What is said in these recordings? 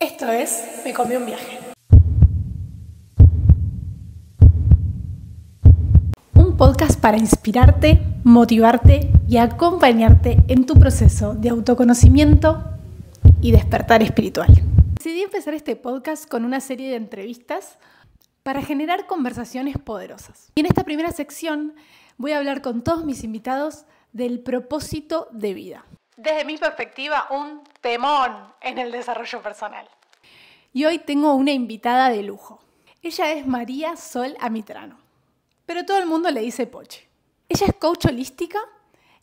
Esto es Me comí un viaje. Un podcast para inspirarte, motivarte y acompañarte en tu proceso de autoconocimiento y despertar espiritual. Decidí empezar este podcast con una serie de entrevistas para generar conversaciones poderosas. Y en esta primera sección voy a hablar con todos mis invitados del propósito de vida. Desde mi perspectiva, un temón en el desarrollo personal. Y hoy tengo una invitada de lujo. Ella es María Sol Amitrano, pero todo el mundo le dice Pochi. Ella es coach holística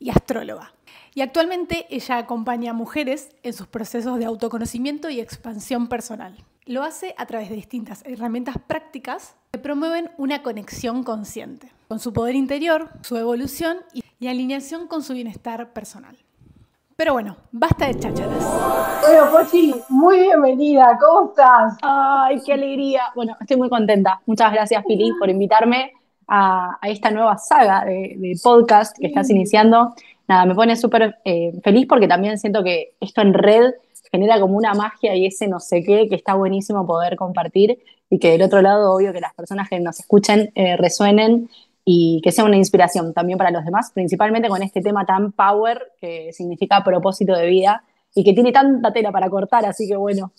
y astróloga. Y actualmente ella acompaña a mujeres en sus procesos de autoconocimiento y expansión personal. Lo hace a través de distintas herramientas prácticas que promueven una conexión consciente con su poder interior, su evolución y alineación con su bienestar personal. Pero bueno, basta de chácharas. Bueno, Pochi, muy bienvenida, ¿cómo estás? Ay, qué alegría. Bueno, estoy muy contenta. Muchas gracias, Pili, por invitarme a esta nueva saga de podcast que estás iniciando. Nada, me pone súper feliz porque también siento que esto en red genera como una magia y ese no sé qué que está buenísimo poder compartir y que del otro lado, obvio, que las personas que nos escuchen resuenen y que sea una inspiración también para los demás, principalmente con este tema tan power que significa propósito de vida y que tiene tanta tela para cortar, así que bueno,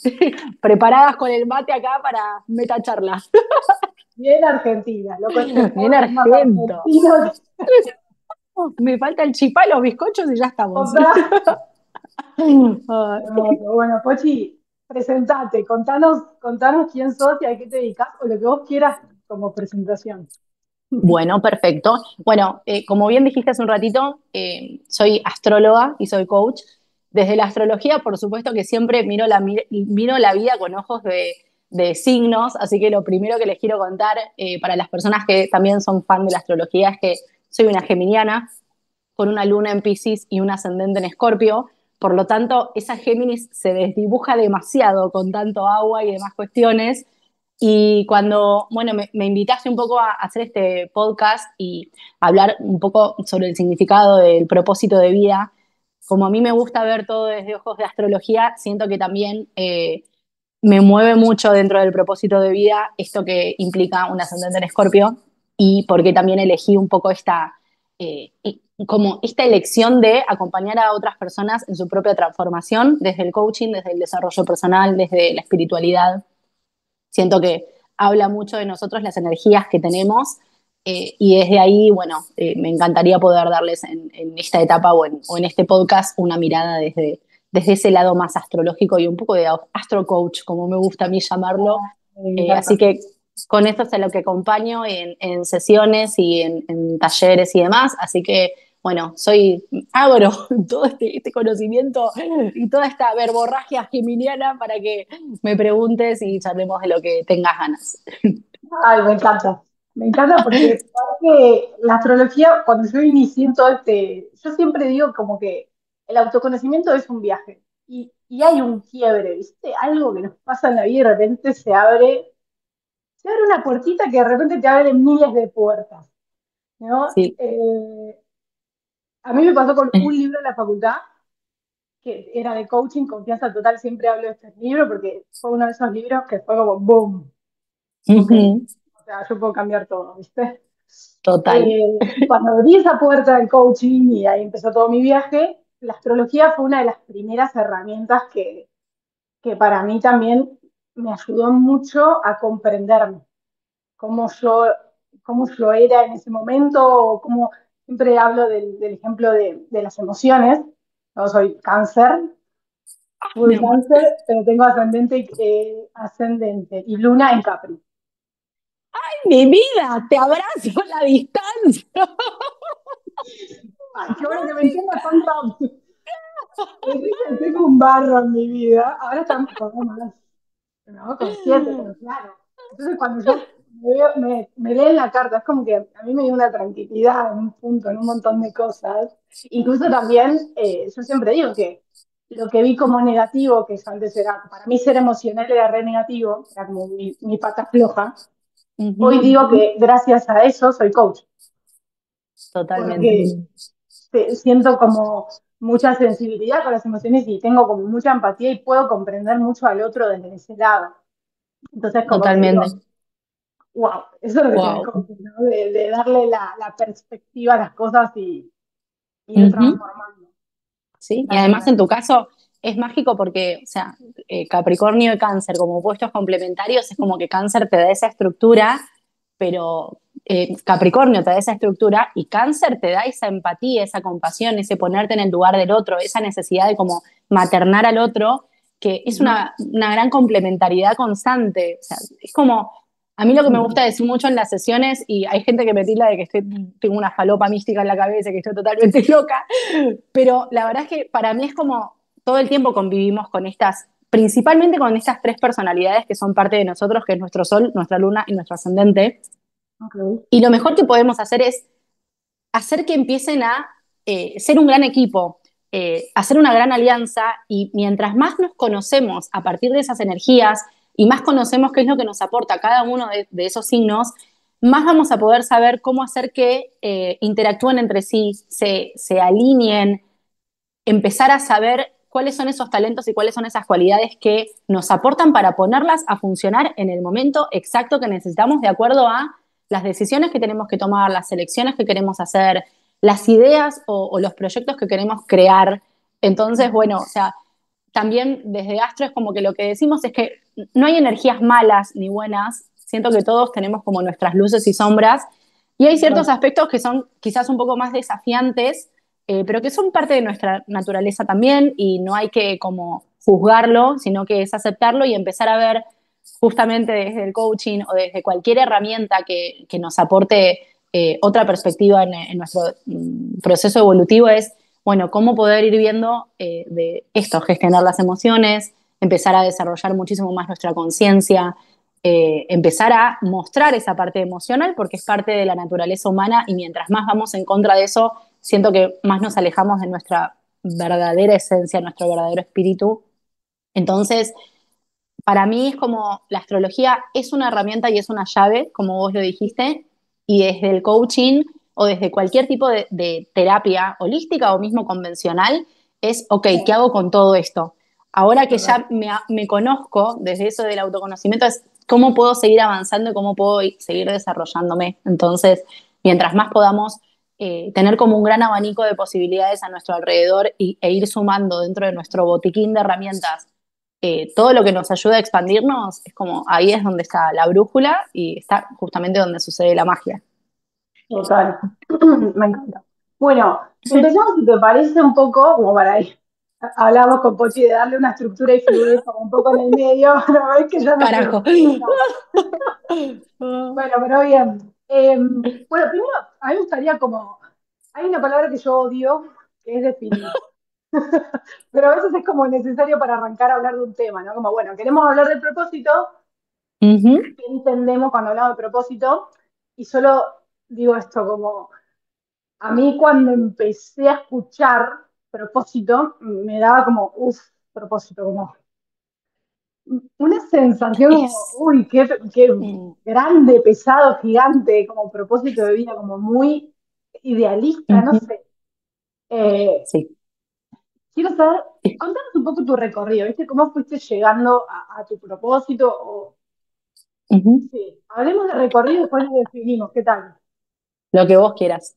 preparadas con el mate acá para meta charla. Bien argentina, loco, este Bien podcast más argento. argentino. Me falta el chipá, los bizcochos y ya estamos. Otra. Ay. Hermoso. Bueno, Pochi, presentate, contanos quién sos y a qué te dedicas, o lo que vos quieras como presentación. Bueno, perfecto. Bueno, como bien dijiste hace un ratito, soy astróloga y soy coach. Desde la astrología, por supuesto que siempre miro la vida con ojos de signos, así que lo primero que les quiero contar para las personas que también son fan de la astrología es que soy una geminiana con una luna en Piscis y un ascendente en Escorpio. Por lo tanto, esa Géminis se desdibuja demasiado con tanto agua y demás cuestiones. Y cuando, bueno, me invitaste un poco a hacer este podcast y hablar un poco sobre el significado del propósito de vida, como a mí me gusta ver todo desde ojos de astrología, siento que también me mueve mucho dentro del propósito de vida esto que implica un ascendente en Escorpio y porque también elegí un poco eh, como esta elección de acompañar a otras personas en su propia transformación, desde el coaching, desde el desarrollo personal, desde la espiritualidad. Siento que habla mucho de nosotros, las energías que tenemos, y desde ahí, bueno, me encantaría poder darles en esta etapa o en este podcast una mirada desde ese lado más astrológico y un poco de astro coach, como me gusta a mí llamarlo. Me Así encanta. que con esto es a lo que acompaño en sesiones y en talleres y demás. Así que, bueno, abro todo este conocimiento y toda esta verborragia geminiana para que me preguntes y charlemos de lo que tengas ganas. Ay, me encanta. Me encanta porque aparte, la astrología, cuando yo inicié en todo yo siempre digo como que el autoconocimiento es un viaje y hay un quiebre, ¿viste? Algo que nos pasa en la vida y de repente se abre una puertita que de repente te abre miles de puertas, ¿no? Sí. A mí me pasó con un libro en la facultad que era de coaching, confianza total, siempre hablo de este libro porque fue uno de esos libros que fue como boom, ok, Ujú. o sea, yo puedo cambiar todo, ¿viste? Total. Y cuando abrí esa puerta del coaching y ahí empezó todo mi viaje, la astrología fue una de las primeras herramientas que para mí también me ayudó mucho a comprenderme, cómo yo, cómo yo era en ese momento, o cómo siempre hablo del ejemplo de las emociones. Yo soy cáncer, Mi full amor. cáncer, pero tengo ascendente y luna en Capri. Mi vida, te abrazo a la distancia. Ay, qué bueno que me entiendas tanto. Tengo un barro en mi vida, ahora está un poco más, ¿no? Consciente, pero claro. Entonces cuando yo me leen la carta, es como que a mí me dio una tranquilidad en un punto, en un montón de cosas. Incluso también, yo siempre digo que lo que vi como negativo, que eso antes era, para mí ser emocional era re negativo, era como mi pata floja. Hoy Ujú. digo que gracias a eso soy coach, Totalmente. porque siento como mucha sensibilidad con las emociones y tengo como mucha empatía y puedo comprender mucho al otro desde ese lado. Entonces, como que digo, Totalmente. wow, eso es lo que tenés Wow. como, ¿no? De darle la perspectiva a las cosas y ir Ujú. transformando. ¿Sí? Y Dale, además dale. en tu caso es mágico porque, o sea, Capricornio y Cáncer como opuestos complementarios es como que Cáncer te da esa estructura, pero Capricornio te da esa estructura y Cáncer te da esa empatía, esa compasión, ese ponerte en el lugar del otro, esa necesidad de como maternar al otro, que es Ujú, una gran complementariedad constante. O sea, es como, a mí lo que me ujú. gusta decir mucho en las sesiones, y hay gente que me tilda de que tengo una falopa mística en la cabeza, que estoy totalmente loca, pero la verdad es que para mí es como todo el tiempo convivimos con estas, principalmente con estas tres personalidades que son parte de nosotros, que es nuestro sol, nuestra luna y nuestro ascendente. Ok. Y lo mejor que podemos hacer es hacer que empiecen a ser un gran equipo, hacer una gran alianza y mientras más nos conocemos a partir de esas energías y más conocemos qué es lo que nos aporta cada uno de esos signos, más vamos a poder saber cómo hacer que interactúen entre sí, se alineen, empezar a saber cuáles son esos talentos y cuáles son esas cualidades que nos aportan para ponerlas a funcionar en el momento exacto que necesitamos de acuerdo a las decisiones que tenemos que tomar, las elecciones que queremos hacer, las ideas o los proyectos que queremos crear. Entonces, Ujú. bueno, o sea, también desde Astro es como que lo que decimos es que no hay energías malas ni buenas, siento que todos tenemos como nuestras luces y sombras, y hay ciertos Total. aspectos que son quizás un poco más desafiantes, pero que son parte de nuestra naturaleza también y no hay que como juzgarlo, sino que es aceptarlo y empezar a ver justamente desde el coaching o desde cualquier herramienta que nos aporte otra perspectiva en nuestro proceso evolutivo es, bueno, cómo poder ir viendo de esto, gestionar las emociones, empezar a desarrollar muchísimo más nuestra conciencia, empezar a mostrar esa parte emocional porque es parte de la naturaleza humana y mientras más vamos en contra de eso, siento que más nos alejamos de nuestra verdadera esencia, nuestro verdadero espíritu. Entonces, para mí es como la astrología es una herramienta y es una llave, como vos lo dijiste, y desde el coaching o desde cualquier tipo de terapia holística o mismo convencional, es, ok, ¿qué hago con todo esto? Ahora que Total. ya me conozco, desde eso del autoconocimiento, es cómo puedo seguir avanzando y cómo puedo seguir desarrollándome. Entonces, mientras más podamos tener como un gran abanico de posibilidades a nuestro alrededor e ir sumando dentro de nuestro botiquín de herramientas todo lo que nos ayuda a expandirnos, es como ahí es donde está la brújula y está justamente donde sucede la magia. Total. Me encanta. Bueno, empezamos, si te parece, un poco, como para ir. Hablamos con Pochi de darle una estructura y fluir como un poco en el medio, pero ves que yo no sé. Carajo. No. Bueno, pero bien. Bueno, primero, a mí me gustaría como, hay una palabra que yo odio, que es definir, pero a veces es como necesario para arrancar a hablar de un tema, ¿no? Como, bueno, queremos hablar del propósito, Ujú. ¿qué entendemos cuando hablamos de propósito? Y solo digo esto como, a mí cuando empecé a escuchar propósito, me daba como, uff, propósito, como una sensación como, Es. uy, qué Mm, grande, pesado, gigante, como propósito de vida, como muy idealista, no ujú. sé. Eh, Sí. quiero saber, contanos un poco tu recorrido, ¿viste? ¿Cómo fuiste llegando a tu propósito? O, Ujú. sí, hablemos de recorrido y después lo definimos, ¿qué tal? Lo que vos quieras,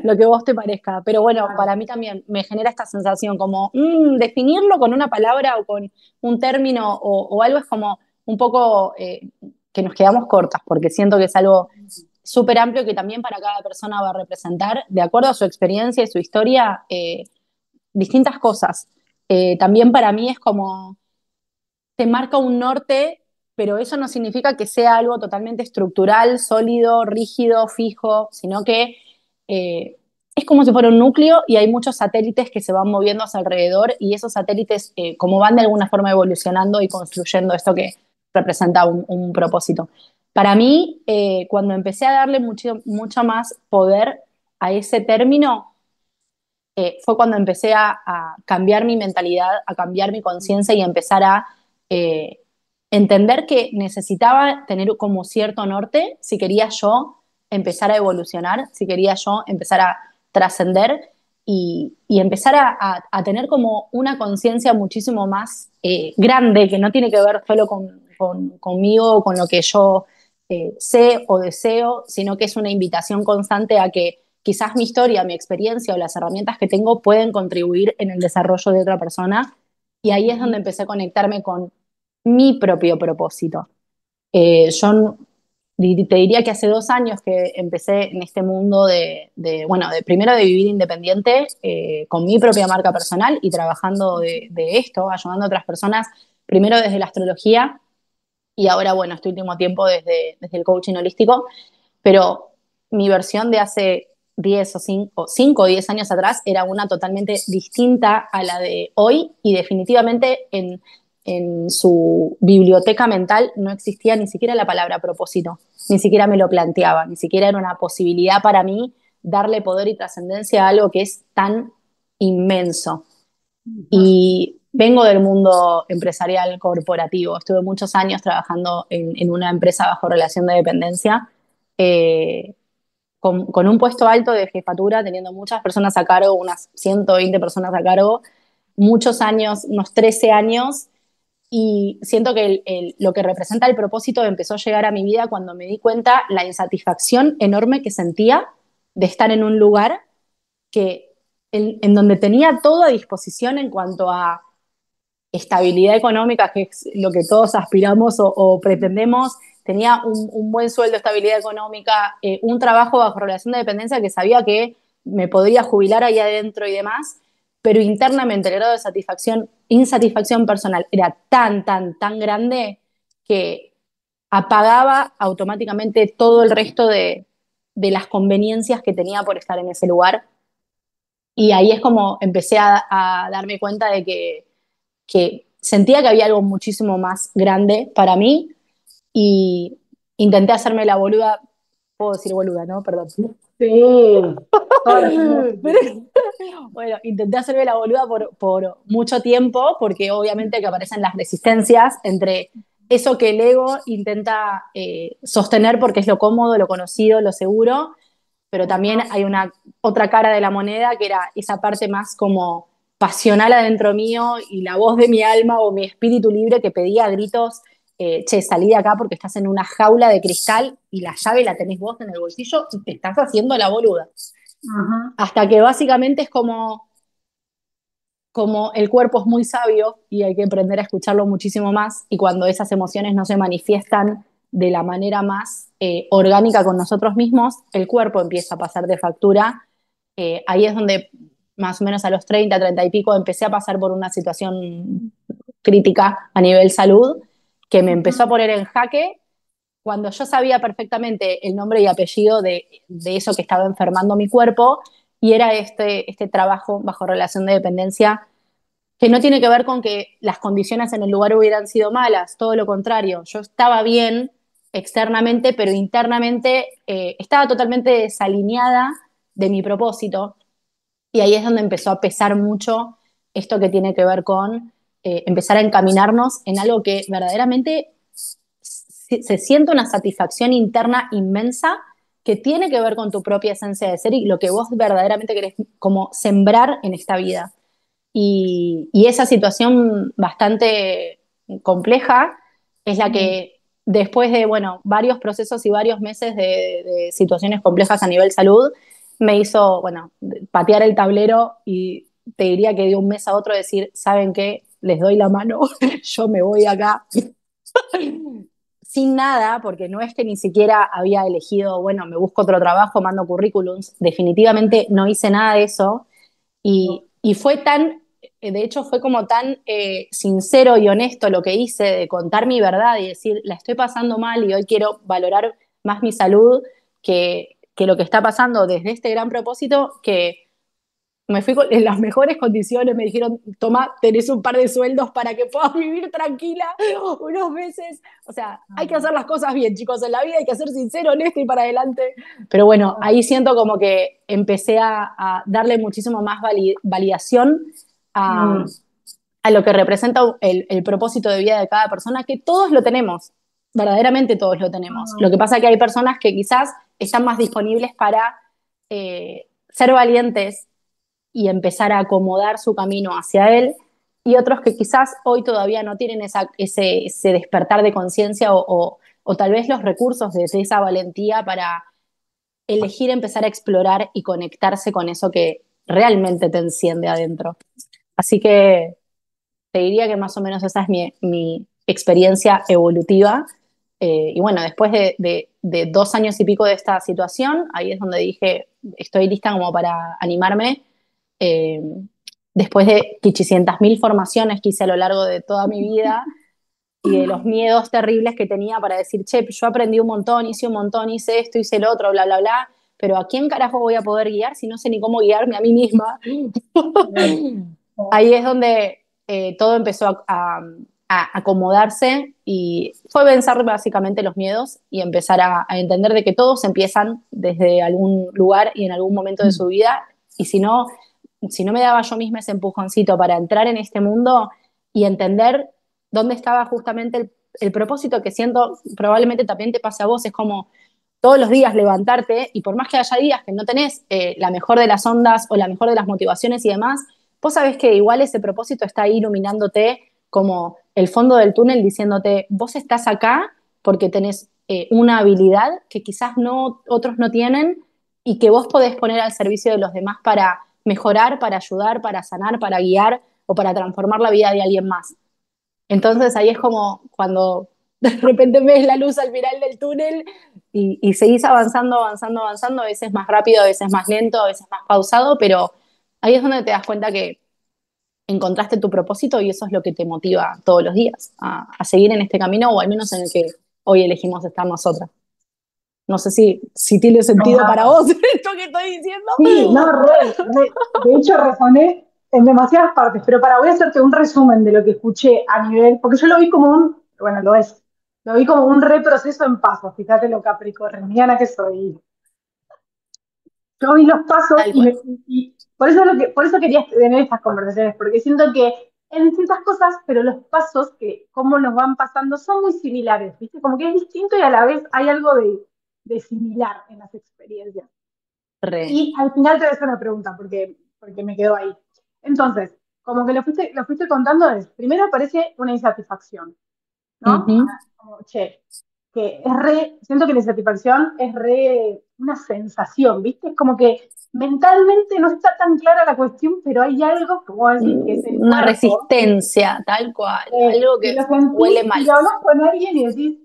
lo que vos te parezca. Pero bueno, Dale. para mí también me genera esta sensación como definirlo con una palabra o con un término o algo es como un poco que nos quedamos cortas, porque siento que es algo súper amplio que también para cada persona va a representar, de acuerdo a su experiencia y su historia, distintas cosas. También para mí es como te marca un norte, pero eso no significa que sea algo totalmente estructural, sólido, rígido, fijo, sino que eh, es como si fuera un núcleo y hay muchos satélites que se van moviendo a su alrededor y esos satélites como van de alguna forma evolucionando y construyendo esto que representa un propósito. Para mí, cuando empecé a darle mucho más poder a ese término, fue cuando empecé a cambiar mi mentalidad, a cambiar mi conciencia y empezar a eh, entender que necesitaba tener como cierto norte si quería yo empezar a evolucionar, si quería yo empezar a trascender. y empezar a tener como una conciencia muchísimo más grande, que no tiene que ver solo conmigo, con lo que yo sé o deseo, sino que es una invitación constante a que quizás mi historia, mi experiencia o las herramientas que tengo pueden contribuir en el desarrollo de otra persona. Y ahí es donde empecé a conectarme con mi propio propósito. Yo te diría que hace 2 años que empecé en este mundo bueno, primero de vivir independiente, con mi propia marca personal y trabajando de esto, ayudando a otras personas, primero desde la astrología y ahora, bueno, este último tiempo desde el coaching holístico, pero mi versión de hace 10 o 5 o 10 años atrás era una totalmente distinta a la de hoy y definitivamente en su biblioteca mental no existía ni siquiera la palabra propósito, ni siquiera me lo planteaba, ni siquiera era una posibilidad para mí darle poder y trascendencia a algo que es tan inmenso. Y vengo del mundo empresarial corporativo. Estuve muchos años trabajando en una empresa bajo relación de dependencia, eh, con un puesto alto de jefatura, teniendo muchas personas a cargo, unas 120 personas a cargo, muchos años, unos 13 años, y siento que lo que representa el propósito empezó a llegar a mi vida cuando me di cuenta la insatisfacción enorme que sentía de estar en un lugar que, en donde tenía todo a disposición en cuanto a estabilidad económica, que es lo que todos aspiramos o pretendemos. Tenía un buen sueldo, estabilidad económica, un trabajo bajo relación de dependencia que sabía que me podría jubilar ahí adentro y demás, pero internamente el grado de insatisfacción personal era tan grande que apagaba automáticamente todo el resto de las conveniencias que tenía por estar en ese lugar. Y ahí es como empecé a darme cuenta de que sentía que había algo muchísimo más grande para mí y intenté hacerme la boluda, puedo decir boluda, ¿no? Perdón. Sí, todas las Bueno, intenté hacerme la boluda por mucho tiempo, porque obviamente que aparecen las resistencias entre eso que el ego intenta sostener porque es lo cómodo, lo conocido, lo seguro, pero también hay una otra cara de la moneda que era esa parte más como pasional adentro mío y la voz de mi alma o mi espíritu libre que pedía a gritos, che, salí de acá porque estás en una jaula de cristal y la llave la tenés vos en el bolsillo y te estás haciendo la boluda. Ajá. Hasta que básicamente es como el cuerpo es muy sabio y hay que aprender a escucharlo muchísimo más, y cuando esas emociones no se manifiestan de la manera más orgánica con nosotros mismos, el cuerpo empieza a pasar de factura. Ahí es donde más o menos a los 30 y pico empecé a pasar por una situación crítica a nivel salud que me empezó a poner en jaque cuando yo sabía perfectamente el nombre y apellido de eso que estaba enfermando mi cuerpo, y era este trabajo bajo relación de dependencia que no tiene que ver con que las condiciones en el lugar hubieran sido malas, todo lo contrario, yo estaba bien externamente, pero internamente estaba totalmente desalineada de mi propósito, y ahí es donde empezó a pesar mucho esto que tiene que ver con empezar a encaminarnos en algo que verdaderamente se siente una satisfacción interna inmensa que tiene que ver con tu propia esencia de ser y lo que vos verdaderamente querés como sembrar en esta vida. Y esa situación bastante compleja es la que después de, bueno, varios procesos y varios meses de situaciones complejas a nivel salud, me hizo, bueno, patear el tablero y te diría que de un mes a otro decir, ¿saben qué? Les doy la mano, yo me voy acá sin nada, porque no es que ni siquiera había elegido, bueno, me busco otro trabajo, mando currículums, definitivamente no hice nada de eso, y fue tan, de hecho fue como tan sincero y honesto lo que hice de contar mi verdad y decir, la estoy pasando mal y hoy quiero valorar más mi salud que lo que está pasando desde este gran propósito, que me fui en las mejores condiciones, me dijeron, toma, tenés un par de sueldos para que puedas vivir tranquila unos meses. O sea, hay que hacer las cosas bien, chicos, en la vida hay que ser sincero, honesto y para adelante. Pero bueno, ahí siento como que empecé a darle muchísimo más validación a lo que representa el propósito de vida de cada persona, que todos lo tenemos, verdaderamente todos lo tenemos. Lo que pasa es que hay personas que quizás están más disponibles para ser valientes y empezar a acomodar su camino hacia él, y otros que quizás hoy todavía no tienen ese despertar de conciencia o tal vez los recursos de esa valentía para elegir empezar a explorar y conectarse con eso que realmente te enciende adentro. Así que te diría que más o menos esa es mi experiencia evolutiva. Y bueno, después de 2 años y pico de esta situación, ahí es donde dije, estoy lista como para animarme. Eh, Después de 800.000 formaciones que hice a lo largo de toda mi vida y de los miedos terribles que tenía para decir, che, yo aprendí un montón, hice un montón, hice esto, hice el otro, bla, bla, bla, pero ¿a quién carajo voy a poder guiar si no sé ni cómo guiarme a mí misma? Ahí es donde todo empezó a acomodarse y fue vencer básicamente los miedos y empezar a entender de que todos empiezan desde algún lugar y en algún momento de su vida, y si no me daba yo misma ese empujoncito para entrar en este mundo y entender dónde estaba justamente el propósito que siento, probablemente también te pase a vos, es como todos los días levantarte y por más que haya días que no tenés la mejor de las ondas o la mejor de las motivaciones y demás, vos sabés que igual ese propósito está ahí iluminándote como el fondo del túnel diciéndote, vos estás acá porque tenés una habilidad que quizás no, otros no tienen y que vos podés poner al servicio de los demás para mejorar, para ayudar, para sanar, para guiar o para transformar la vida de alguien más. Entonces ahí es como cuando de repente ves la luz al final del túnel y seguís avanzando, avanzando, avanzando, a veces más rápido, a veces más lento, a veces más pausado, pero ahí es donde te das cuenta que encontraste tu propósito y eso es lo que te motiva todos los días a seguir en este camino o al menos en el que hoy elegimos estar nosotras. No sé si tiene Me sentido para encanta. vos esto que estoy diciendo. Sí, no, de hecho resoné en demasiadas partes, pero voy a hacerte un resumen de lo que escuché a nivel, porque yo lo vi como bueno, lo vi como un reproceso en pasos, fíjate lo capricorniana que soy. Yo vi los pasos Tal cual. y por eso quería tener estas conversaciones, porque siento que en distintas cosas, pero los pasos que cómo nos van pasando son muy similares, ¿viste? Como que es distinto y a la vez hay algo de similar en las experiencias. Re. Y al final te voy a hacer una pregunta, porque me quedo ahí. Entonces, como que lo fuiste contando, primero aparece una insatisfacción, ¿no? Ujú. Como, che, que es siento que la insatisfacción es una sensación, ¿viste? Es como que mentalmente no está tan clara la cuestión, pero hay algo, como decís, que es el Una cuerpo, resistencia, tal cual, algo y que lo sentís huele mal. y lo hablas con alguien y decís,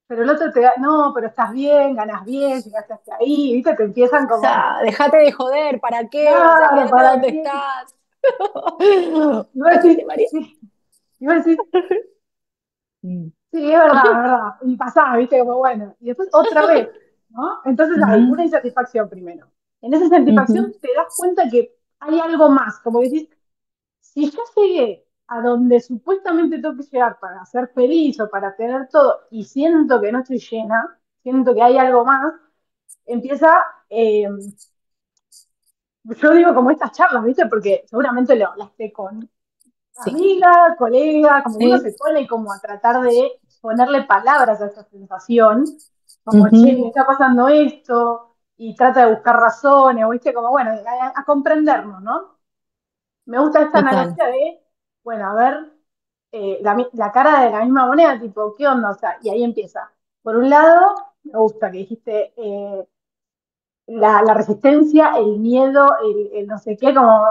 pero el otro no, pero estás bien, ganas bien, llegaste hasta ahí, ¿viste? Te empiezan como, Ya, déjate de joder, ¿para qué? O sea, claro, quédate ¿para donde qué? estás. Y vos Decime, decís, María. sí, y vos decís, Mm. sí, es verdad. Y pasás, ¿viste? Como bueno. Y después otra vez, ¿no? Entonces hay Ujú, una insatisfacción primero. En esa insatisfacción ujú. te das cuenta que hay algo más. Como decís, si yo llegué a donde supuestamente tengo que llegar para ser feliz o para tener todo y siento que no estoy llena, siento que hay algo más, empieza, yo digo como estas charlas, ¿viste? Porque seguramente lo hablaste con Sí, amiga, colega, como uno se sí. pone como a tratar de ponerle palabras a esa sensación, como, che, me Ujú. está pasando esto, y trata de buscar razones, o viste, como, bueno, a comprendernos, ¿no? Me gusta esta Total. analogía de, bueno, a ver, la cara de la misma moneda, tipo, ¿qué onda? O sea, y ahí empieza. Por un lado, me gusta que dijiste la resistencia, el miedo, el no sé qué, como,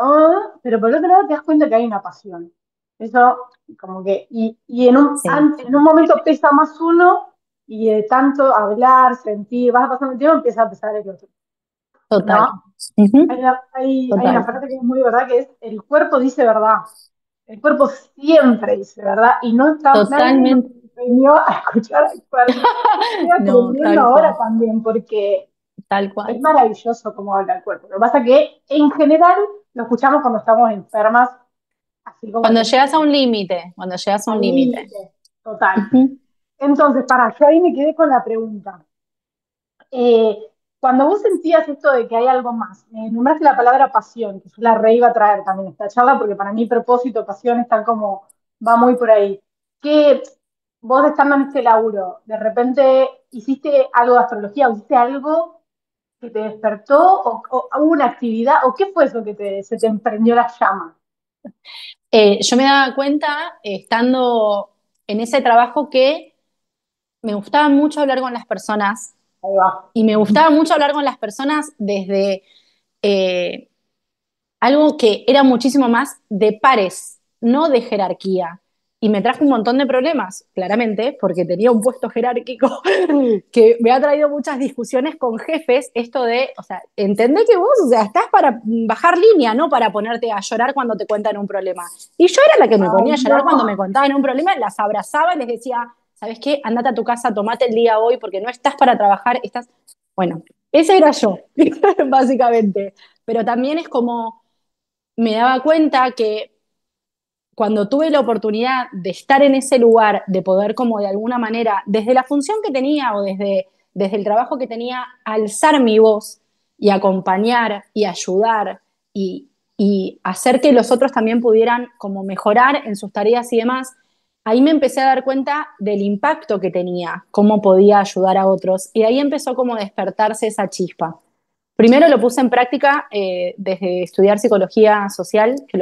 pero por otro lado te das cuenta que hay una pasión. Eso, como que, y Sí, en un momento pesa más uno, y de tanto hablar, sentir, vas pasando el tiempo, empieza a pesar el otro, total. ¿no? Ujú. Hay una Total. frase que es muy verdad, que es, el cuerpo dice verdad. El cuerpo siempre dice verdad, y no está, nadie nos Totalmente. enseñó a escuchar al cuerpo. Estoy No, aprendiendo tal ahora cual. también, porque Tal es cual. maravilloso cómo habla el cuerpo. Lo que pasa es que en general lo escuchamos cuando estamos enfermas, así como Cuando tenemos llegas a un límite, cuando llegas a un al límite. límite total. Ujú. Entonces, yo ahí me quedé con la pregunta. Eh, Cuando vos sentías esto de que hay algo más, me nombraste la palabra pasión, que yo la re iba a traer también esta charla, porque para mí propósito, pasión, están como, va muy por ahí. Que vos estando en este laburo, de repente hiciste algo de astrología, o hiciste algo que te despertó o hubo una actividad o qué fue eso que se te emprendió la llama? Yo me daba cuenta, estando en ese trabajo, que me gustaba mucho hablar con las personas Ahí va. y me gustaba mucho hablar con las personas desde eh, algo que era muchísimo más de pares, no de jerarquía. Y me trajo un montón de problemas, claramente, porque tenía un puesto jerárquico que me ha traído muchas discusiones con jefes, esto de, o sea, entendé que vos, o sea, estás para bajar línea, no para ponerte a llorar cuando te cuentan un problema. Y yo era la que me Ay, ponía a llorar cuando me no. contaban un problema, las abrazaba y les decía, ¿sabes qué? Andate a tu casa, tomate el día hoy, porque no estás para trabajar, estás... Bueno, ese era yo, básicamente. Pero también es como me daba cuenta que cuando tuve la oportunidad de estar en ese lugar, de poder como de alguna manera, desde la función que tenía o desde el trabajo que tenía, alzar mi voz y acompañar y ayudar y hacer que los otros también pudieran como mejorar en sus tareas y demás, ahí me empecé a dar cuenta del impacto que tenía, cómo podía ayudar a otros, y ahí empezó como a despertarse esa chispa. Primero lo puse en práctica desde estudiar psicología social, que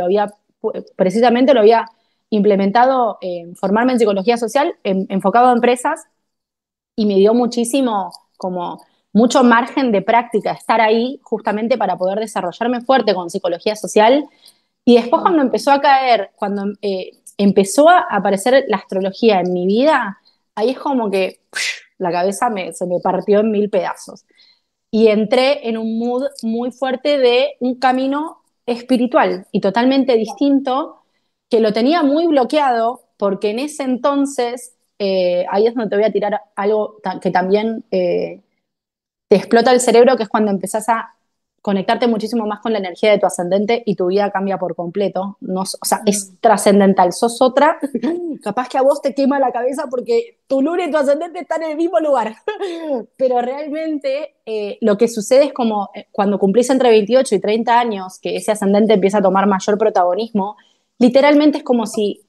precisamente lo había implementado, formarme en psicología social, enfocado a empresas, y me dio muchísimo, como mucho margen de práctica estar ahí justamente para poder desarrollarme fuerte con psicología social. Y después cuando empezó a caer, cuando empezó a aparecer la astrología en mi vida, ahí es como que la cabeza se me partió en mil pedazos y entré en un mood muy fuerte de un camino espiritual y totalmente distinto, que lo tenía muy bloqueado porque en ese entonces, ahí es donde te voy a tirar algo que también te explota el cerebro, que es cuando empezás a conectarte muchísimo más con la energía de tu ascendente y tu vida cambia por completo. No, o sea, es Mm. trascendental. Sos otra, capaz que a vos te quema la cabeza porque tu luna y tu ascendente están en el mismo lugar. Pero realmente lo que sucede es como cuando cumplís entre 28 y 30 años, que ese ascendente empieza a tomar mayor protagonismo, literalmente es como si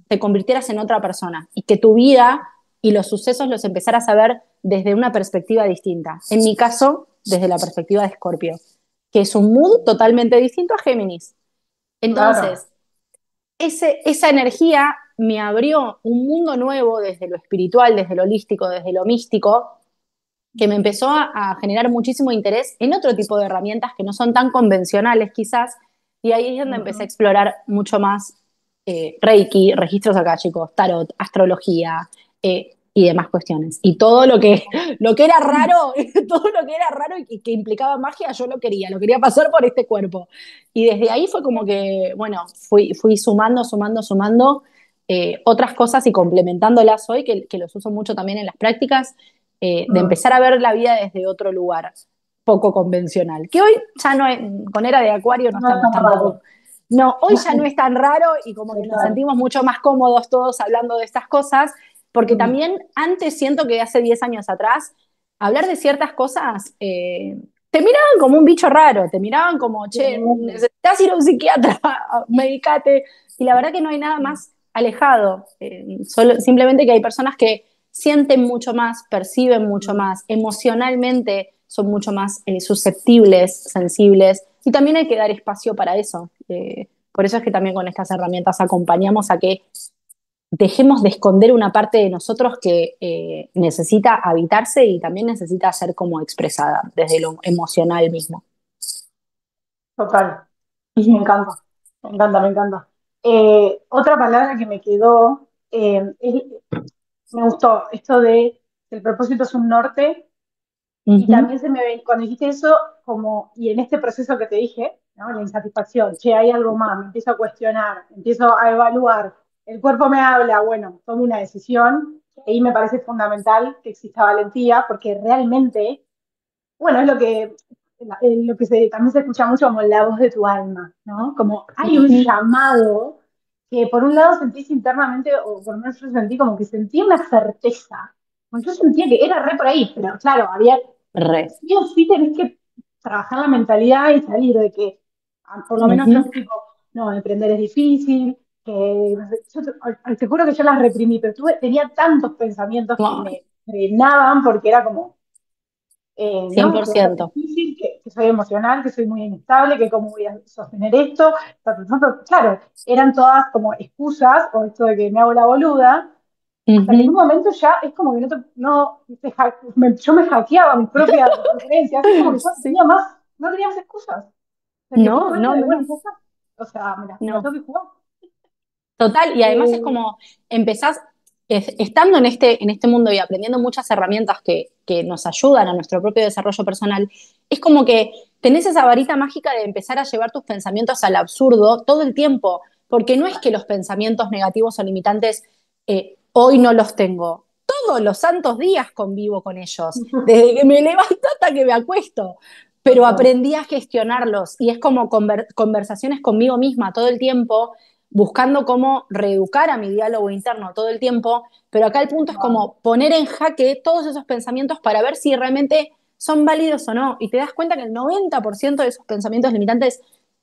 te convirtieras en otra persona y que tu vida y los sucesos los empezaras a ver desde una perspectiva distinta. En mi caso, desde la perspectiva de Escorpio, que es un mood totalmente distinto a Géminis. Claro. Entonces, esa energía me abrió un mundo nuevo desde lo espiritual, desde lo holístico, desde lo místico, que me empezó a generar muchísimo interés en otro tipo de herramientas que no son tan convencionales quizás, y ahí es donde empecé a Ujú. explorar mucho más Reiki, registros akáshicos, tarot, astrología y demás cuestiones. Y todo lo que era raro, todo lo que era raro y que implicaba magia, yo lo quería pasar por este cuerpo. Y desde ahí fue como que, bueno, fui sumando otras cosas y complementándolas hoy, que los uso mucho también en las prácticas, de Mm. empezar a ver la vida desde otro lugar, poco convencional. Que hoy ya no es, con era de Acuario no No es estamos tan tampoco. raro. No, hoy ya no es tan raro y como que nos Total. sentimos mucho más cómodos todos hablando de estas cosas, porque Mm. también antes siento que hace 10 años atrás, hablar de ciertas cosas, te miraban como un bicho raro, te miraban como, che, Sí. necesitas ir a un psiquiatra, medicate, y la verdad que no hay nada más alejado, simplemente que hay personas que sienten mucho más, perciben mucho Mm. más, emocionalmente son mucho más susceptibles, sensibles, y también hay que dar espacio para eso. Por eso es que también con estas herramientas acompañamos a que dejemos de esconder una parte de nosotros que necesita habitarse y también necesita ser como expresada desde lo emocional mismo. Total. Me Ujú. encanta. Me encanta, me encanta. Otra palabra que me quedó, me gustó, esto de que el propósito es un norte. Y Ujú. también se me ve, cuando dijiste eso, como, y en este proceso que te dije, ¿no? La insatisfacción, che, hay algo más, me empiezo a cuestionar, empiezo a evaluar, el cuerpo me habla, bueno, tomo una decisión, y ahí me parece fundamental que exista valentía, porque realmente, bueno, es lo que también se escucha mucho como la voz de tu alma, ¿no? Como hay un Ujú. llamado que por un lado sentís internamente, o por lo menos yo sentí como que sentía una certeza. Bueno, yo sentía que era re por ahí, pero claro, había Re. sí o sí tenés que trabajar la mentalidad y salir de que, por lo menos yo Ujú. tipo, no, emprender es difícil, que te juro que yo las reprimí, pero tenía tantos pensamientos que Ay, me frenaban porque era como, ¿no? Que va a ser 100%. difícil, que soy emocional, que soy muy inestable, que cómo voy a sostener esto. Claro, eran todas como excusas, o esto de que me hago la boluda, hasta que en un Ujú. momento ya es como que yo me hackeaba mis propias referencias, es como que yo Sí. no tenía más excusas. O sea, que fue un No, momento no, de, no, bueno, no. ya está. O sea, me la No. tengo que jugar. Total, y además es Eh, como empezás, estando en este mundo y aprendiendo muchas herramientas que nos ayudan a nuestro propio desarrollo personal, es como que tenés esa varita mágica de empezar a llevar tus pensamientos al absurdo todo el tiempo, porque no es que los pensamientos negativos o limitantes hoy no los tengo. Todos los santos días convivo con ellos, desde que me levanto hasta que me acuesto, pero total. aprendí a gestionarlos y es como conversaciones conmigo misma todo el tiempo buscando cómo reeducar a mi diálogo interno todo el tiempo, pero acá el punto es como poner en jaque todos esos pensamientos para ver si realmente son válidos o no. Y te das cuenta que el 90% de esos pensamientos limitantes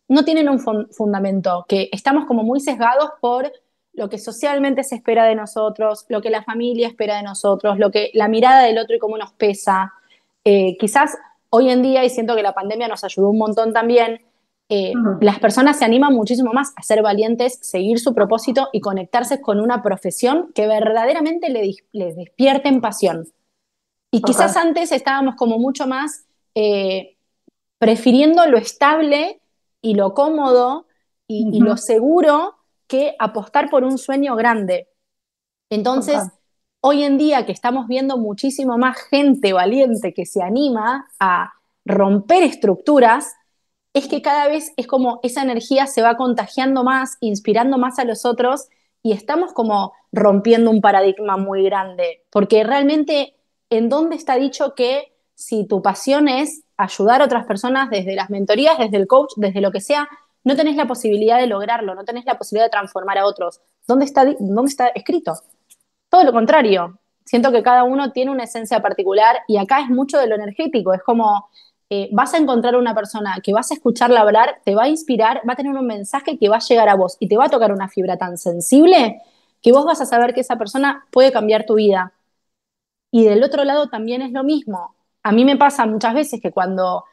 no tienen un fundamento, que estamos como muy sesgados por lo que socialmente se espera de nosotros, lo que la familia espera de nosotros, lo que la mirada del otro y cómo nos pesa. Quizás hoy en día, y siento que la pandemia nos ayudó un montón también, Ujú. las personas se animan muchísimo más a ser valientes, seguir su propósito y conectarse con una profesión que verdaderamente les despierte en pasión. Y quizás Total. antes estábamos como mucho más eh, prefiriendo lo estable y lo cómodo y lo Ujú. seguro que apostar por un sueño grande. Entonces, Total. hoy en día que estamos viendo muchísimo más gente valiente que se anima a romper estructuras, es que cada vez es como esa energía se va contagiando más, inspirando más a los otros y estamos como rompiendo un paradigma muy grande, porque realmente en dónde está dicho que si tu pasión es ayudar a otras personas desde las mentorías, desde el coach, desde lo que sea, no tenés la posibilidad de lograrlo, no tenés la posibilidad de transformar a otros. ¿Dónde está escrito? Todo lo contrario. Siento que cada uno tiene una esencia particular y acá es mucho de lo energético. Es como vas a encontrar una persona que vas a escucharla hablar, te va a inspirar, va a tener un mensaje que va a llegar a vos y te va a tocar una fibra tan sensible que vos vas a saber que esa persona puede cambiar tu vida. Y del otro lado también es lo mismo. A mí me pasa muchas veces que cuando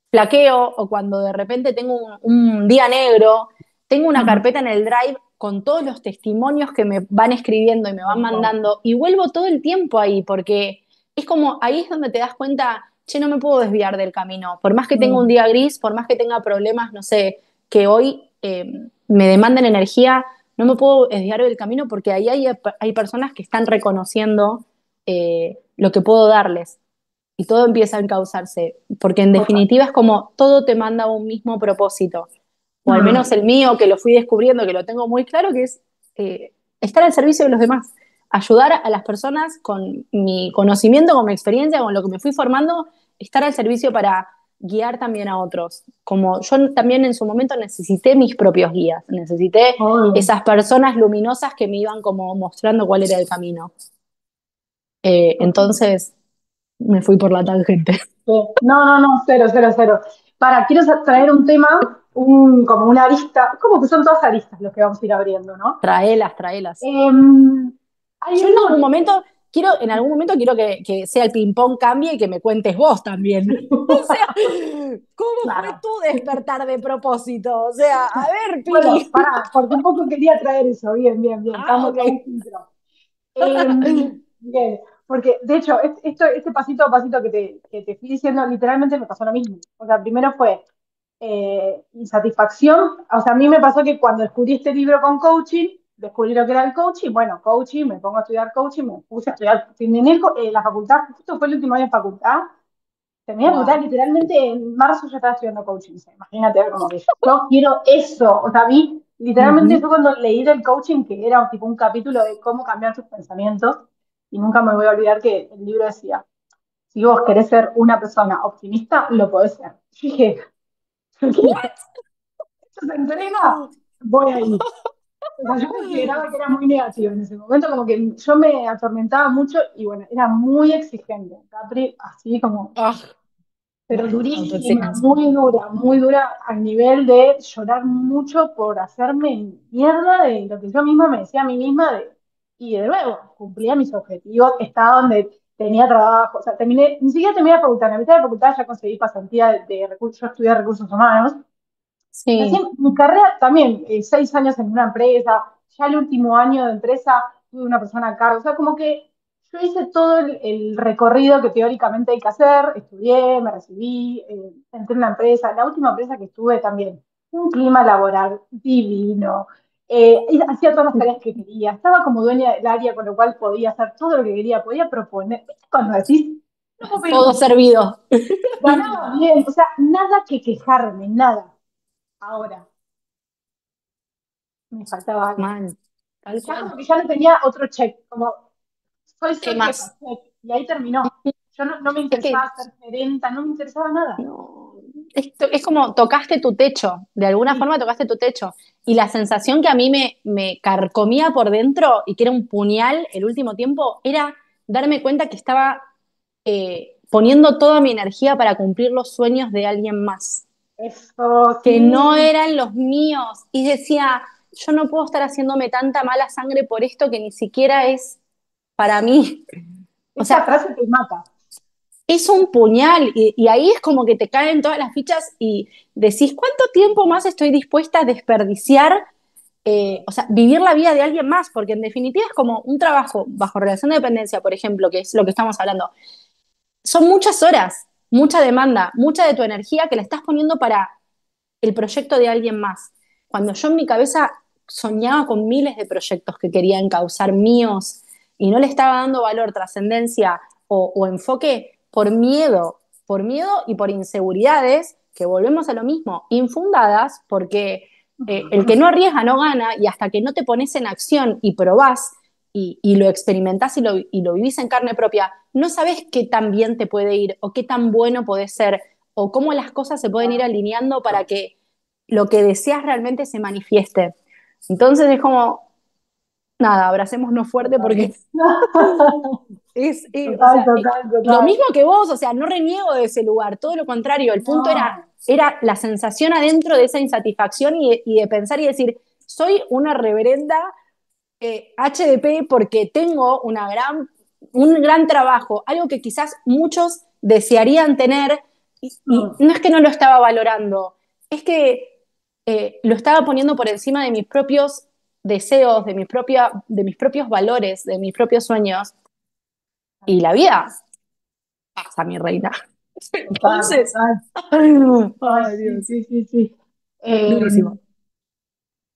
flaqueo o cuando de repente tengo un día negro, tengo una Ujú. carpeta en el Drive con todos los testimonios que me van escribiendo y me van mandando y vuelvo todo el tiempo ahí porque es como ahí es donde te das cuenta, che, no me puedo desviar del camino. Por más que tenga un Mm. día gris, por más que tenga problemas, no sé, que hoy me demanden energía, no me puedo desviar del camino porque ahí hay personas que están reconociendo lo que puedo darles y todo empieza a encauzarse, porque en Total. definitiva es como todo te manda a un mismo propósito, o al menos Mm. el mío, que lo fui descubriendo, que lo tengo muy claro, que es estar al servicio de los demás, ayudar a las personas con mi conocimiento, con mi experiencia, con lo que me fui formando, estar al servicio para guiar también a otros. Como yo también en su momento necesité mis propios guías, necesité Obvio. esas personas luminosas que me iban como mostrando cuál era el camino. Total. Entonces me fui por la tangente. Sí. No, no, no, cero, cero, cero. Quiero traer un tema, como una arista, como que son todas aristas los que vamos a ir abriendo, ¿no? Traelas, traelas. Hay Yo en algún uno momento quiero que sea el ping-pong cambie y que me cuentes vos también. O sea, ¿cómo fue claro. tu despertar de propósito? O sea, a ver, Bueno, Pili. pará, porque un poco quería traer eso. Bien, bien, bien. Ah, Estamos ok. estamos intro. Bien, porque de hecho, este pasito a pasito que te fui diciendo, literalmente me pasó lo mismo. O sea, primero fue insatisfacción. O sea, a mí me pasó que cuando descubrí este libro con coaching, descubrí lo que era el coaching, bueno, coaching, me pongo a estudiar coaching, me puse a estudiar, terminé la facultad, justo fue el último año de facultad, terminé la facultad Wow. literalmente en marzo ya estaba estudiando coaching. O sea, imagínate, como que yo quiero eso. O sea, vi, literalmente Ujú. yo cuando leí del coaching, que era tipo un capítulo de cómo cambiar tus pensamientos, y nunca me voy a olvidar que el libro decía, si vos querés ser una persona optimista, lo podés ser. Y dije, What? ¿esto se entrena? Voy ahí. O sea, yo consideraba que era muy negativo en ese momento, como que yo me atormentaba mucho y bueno, era muy exigente. Capri, así como, Ah, pero bueno, durísima, autoexigencia. muy dura al nivel de llorar mucho por hacerme mierda de lo que yo misma me decía a mí misma de, y de nuevo, cumplía mis objetivos, estaba donde tenía trabajo, o sea, ni siquiera terminé la facultad, en la mitad de la facultad ya conseguí pasantía de recursos, yo estudié recursos humanos. Sí, Recién, mi carrera también, 6 años en una empresa, ya el último año de empresa tuve una persona a cargo, o sea, como que yo hice todo el recorrido que teóricamente hay que hacer, estudié, me recibí, entré en una empresa, la última empresa que estuve también, un clima laboral divino, y hacía todas las tareas que quería, estaba como dueña del área, con lo cual podía hacer todo lo que quería, podía proponer, ¿viste? Cuando decís, no puedo pedir todo más, servido. ganaba bien, o sea, nada que quejarme, nada. Ahora, me faltaba algo. Mal, tal Ya cual. como que ya no tenía otro check, como soy ¿Qué jefa, más? check, y ahí terminó. Yo no me Es que interesaba ser gerenta, no me interesaba nada. no, esto es como tocaste tu techo, de alguna Sí, forma tocaste tu techo. Y la sensación que a mí me carcomía por dentro y que era un puñal el último tiempo era darme cuenta que estaba poniendo toda mi energía para cumplir los sueños de alguien más, eso que no sí. eran los míos. Y decía, yo no puedo estar haciéndome tanta mala sangre por esto que ni siquiera es para mí. O Esa sea, frase te mata. es un puñal y ahí es como que te caen todas las fichas y decís, ¿cuánto tiempo más estoy dispuesta a desperdiciar? O sea, vivir la vida de alguien más, porque en definitiva es como un trabajo bajo relación de dependencia, por ejemplo, que es lo que estamos hablando. Son muchas horas, mucha demanda, mucha de tu energía que la estás poniendo para el proyecto de alguien más. Cuando yo en mi cabeza soñaba con miles de proyectos que quería encauzar míos y no le estaba dando valor, trascendencia o enfoque por miedo y por inseguridades, que volvemos a lo mismo, infundadas, porque el que no arriesga no gana y hasta que no te pones en acción y probás y lo experimentás y lo vivís en carne propia, no sabes qué tan bien te puede ir o qué tan bueno puede ser o cómo las cosas se pueden ir alineando para que lo que deseas realmente se manifieste. Entonces es como, nada, abracémonos fuerte Total. porque o Total, sea, total, lo total. mismo que vos, o sea, no reniego de ese lugar, todo lo contrario, el punto No, era la sensación adentro de esa insatisfacción y de pensar y decir, soy una reverenda HDP porque tengo un gran trabajo, algo que quizás muchos desearían tener y no, no es que no lo estaba valorando, es que lo estaba poniendo por encima de mis propios deseos, de mis propios valores, de mis propios sueños y la vida pasa, mi reina. total, Entonces, total. Ay, ay sí, Dios, sí, sí, sí. Eh, durísimo.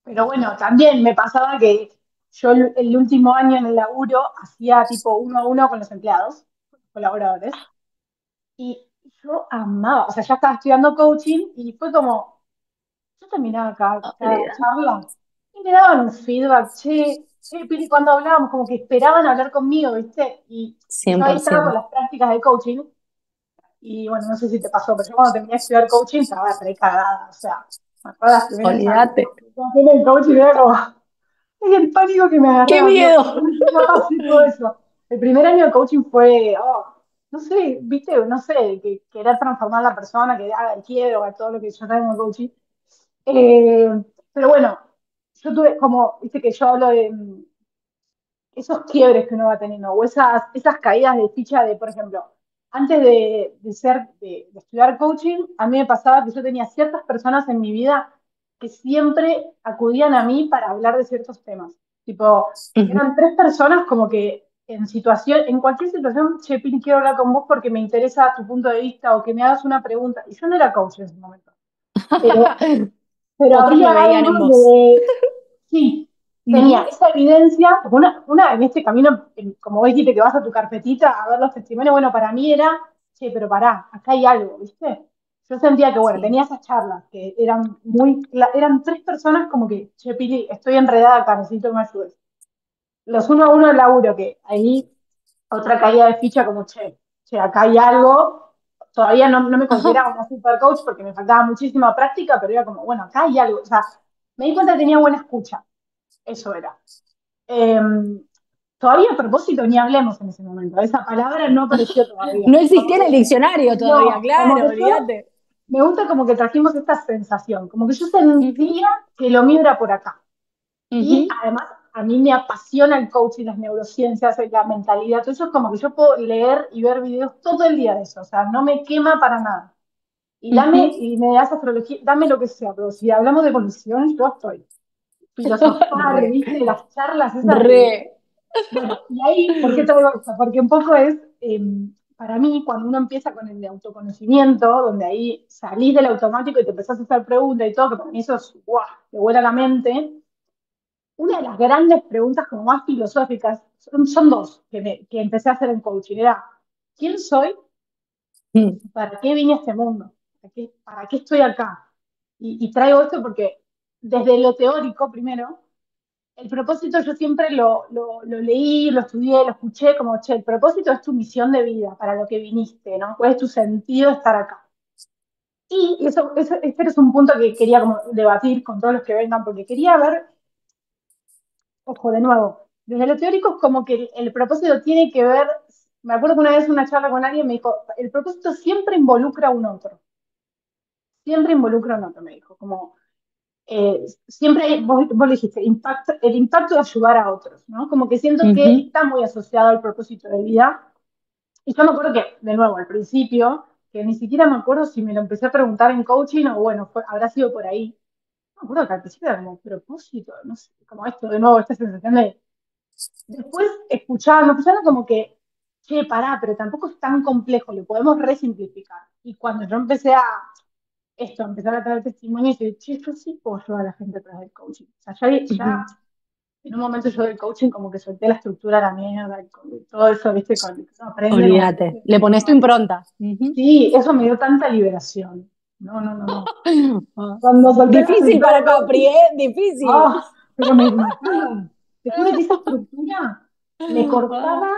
Pero bueno, también me pasaba que yo el último año en el laburo hacía tipo 1 a 1 con los empleados, colaboradores, y yo amaba, o sea, ya estaba estudiando coaching y fue como, yo terminaba cada Olvídate. charla y me daban un feedback, che, Pili, cuando hablábamos, como que esperaban hablar conmigo, ¿viste? Y yo ahí estaba con 100%. las prácticas de coaching y bueno, no sé si te pasó, pero yo cuando terminé de estudiar coaching estaba re cagada, o sea, me acuerdo las primeras charlas, Olvídate. cuando en el coaching era como, ay, el pánico que me ¡Qué agarraba, no, miedo! ya pasé todo eso. El primer año de coaching fue, no sé, viste, no sé, querer transformar a la persona, que haga el quiero, a todo lo que yo traigo en el coaching. Pero bueno, yo tuve como, viste que yo hablo de esos quiebres que uno va teniendo, o esas caídas de ficha de, por ejemplo, antes de estudiar coaching, a mí me pasaba que yo tenía ciertas personas en mi vida que siempre acudían a mí para hablar de ciertos temas. Tipo, eran 3 personas como que en cualquier situación, che, Pili, quiero hablar con vos porque me interesa tu punto de vista o que me hagas una pregunta. Y yo no era coach en ese momento. Pero, pero Otros había lo veían en algo vos. de, sí, tenía Ujú. esa evidencia, porque una en este camino, como vos dijiste que vas a tu carpetita a ver los testimonios, bueno, para mí era, che, pero pará, acá hay algo, ¿viste? Yo sentía que, bueno, Sí. tenía esas charlas, que eran 3 personas como que, che, Pili, estoy enredada acá, necesito que me ayudes. Los 1 a 1 del laburo, que ahí otra caída de ficha como, che, acá hay algo, todavía no me Ajá. consideraba una super coach porque me faltaba muchísima práctica, pero era como, bueno, acá hay algo, o sea, me di cuenta que tenía buena escucha, eso era. Eh, Todavía a propósito ni hablemos en ese momento, esa palabra no apareció todavía. No Como existía en el que, diccionario todavía, no, como claro, que yo, olvídate. me gusta como que trajimos esta sensación, como que yo Ujú, sentía que lo mío era por acá. Y ujú. además a mí me apasiona el coaching, las neurociencias, la mentalidad, todo eso es como que yo puedo leer y ver videos todo el día de eso, o sea, no me quema para nada. Ujú. Y me das astrología, dame lo que sea, pero si hablamos de evolución, yo estoy. Filosofar, Re, ¿viste? Las charlas esas de... re. Bueno, y ahí, ¿por qué traigo esto? Porque un poco es, para mí, cuando uno empieza con el de autoconocimiento, donde ahí salís del automático y te empezás a hacer preguntas y todo, que para mí eso es, ¡guau!, te vuela la mente. Una de las grandes preguntas como más filosóficas, son dos que empecé a hacer en coaching, era, ¿quién soy? Mm, ¿Para qué vine a este mundo? Para qué estoy acá? Y traigo esto porque desde lo teórico, primero, el propósito yo siempre lo leí, lo estudié, lo escuché como, che, el propósito es tu misión de vida, para lo que viniste, ¿no? ¿Cuál es tu sentido de estar acá? Y este es un punto que quería como debatir con todos los que vengan, porque quería ver, ojo, de nuevo, desde lo teórico es como que el propósito tiene que ver, me acuerdo que una vez en una charla con alguien me dijo, el propósito siempre involucra a un otro, me dijo, como siempre vos le dijiste, el impacto de ayudar a otros, ¿no? Como que siento que ujú. está muy asociado al propósito de vida. Y yo me acuerdo que, de nuevo, al principio, que ni siquiera me acuerdo si me lo empecé a preguntar en coaching o bueno, habrá sido por ahí. No me acuerdo que al principio era como propósito, no sé, como esto, de nuevo, esta sensación de... Después, escuchando como que, che, pará, pero tampoco es tan complejo, lo podemos resimplificar. Y cuando yo empecé a empezar a traer testimonios y decir, che, yo sí puedo ayudar a la gente a través del coaching. O sea, ya Ujú. en un momento yo del coaching como que solté la estructura a la mierda, y todo eso, viste, con que uno aprende como... Olvídate, le pones tu impronta. Ujú. Sí, eso me dio tanta liberación. No, no, no, no. Cuando solté la Difícil estructura para del Capri, coaching, ¿eh? Difícil. pero me mataron. Te juro que esa estructura me cortaba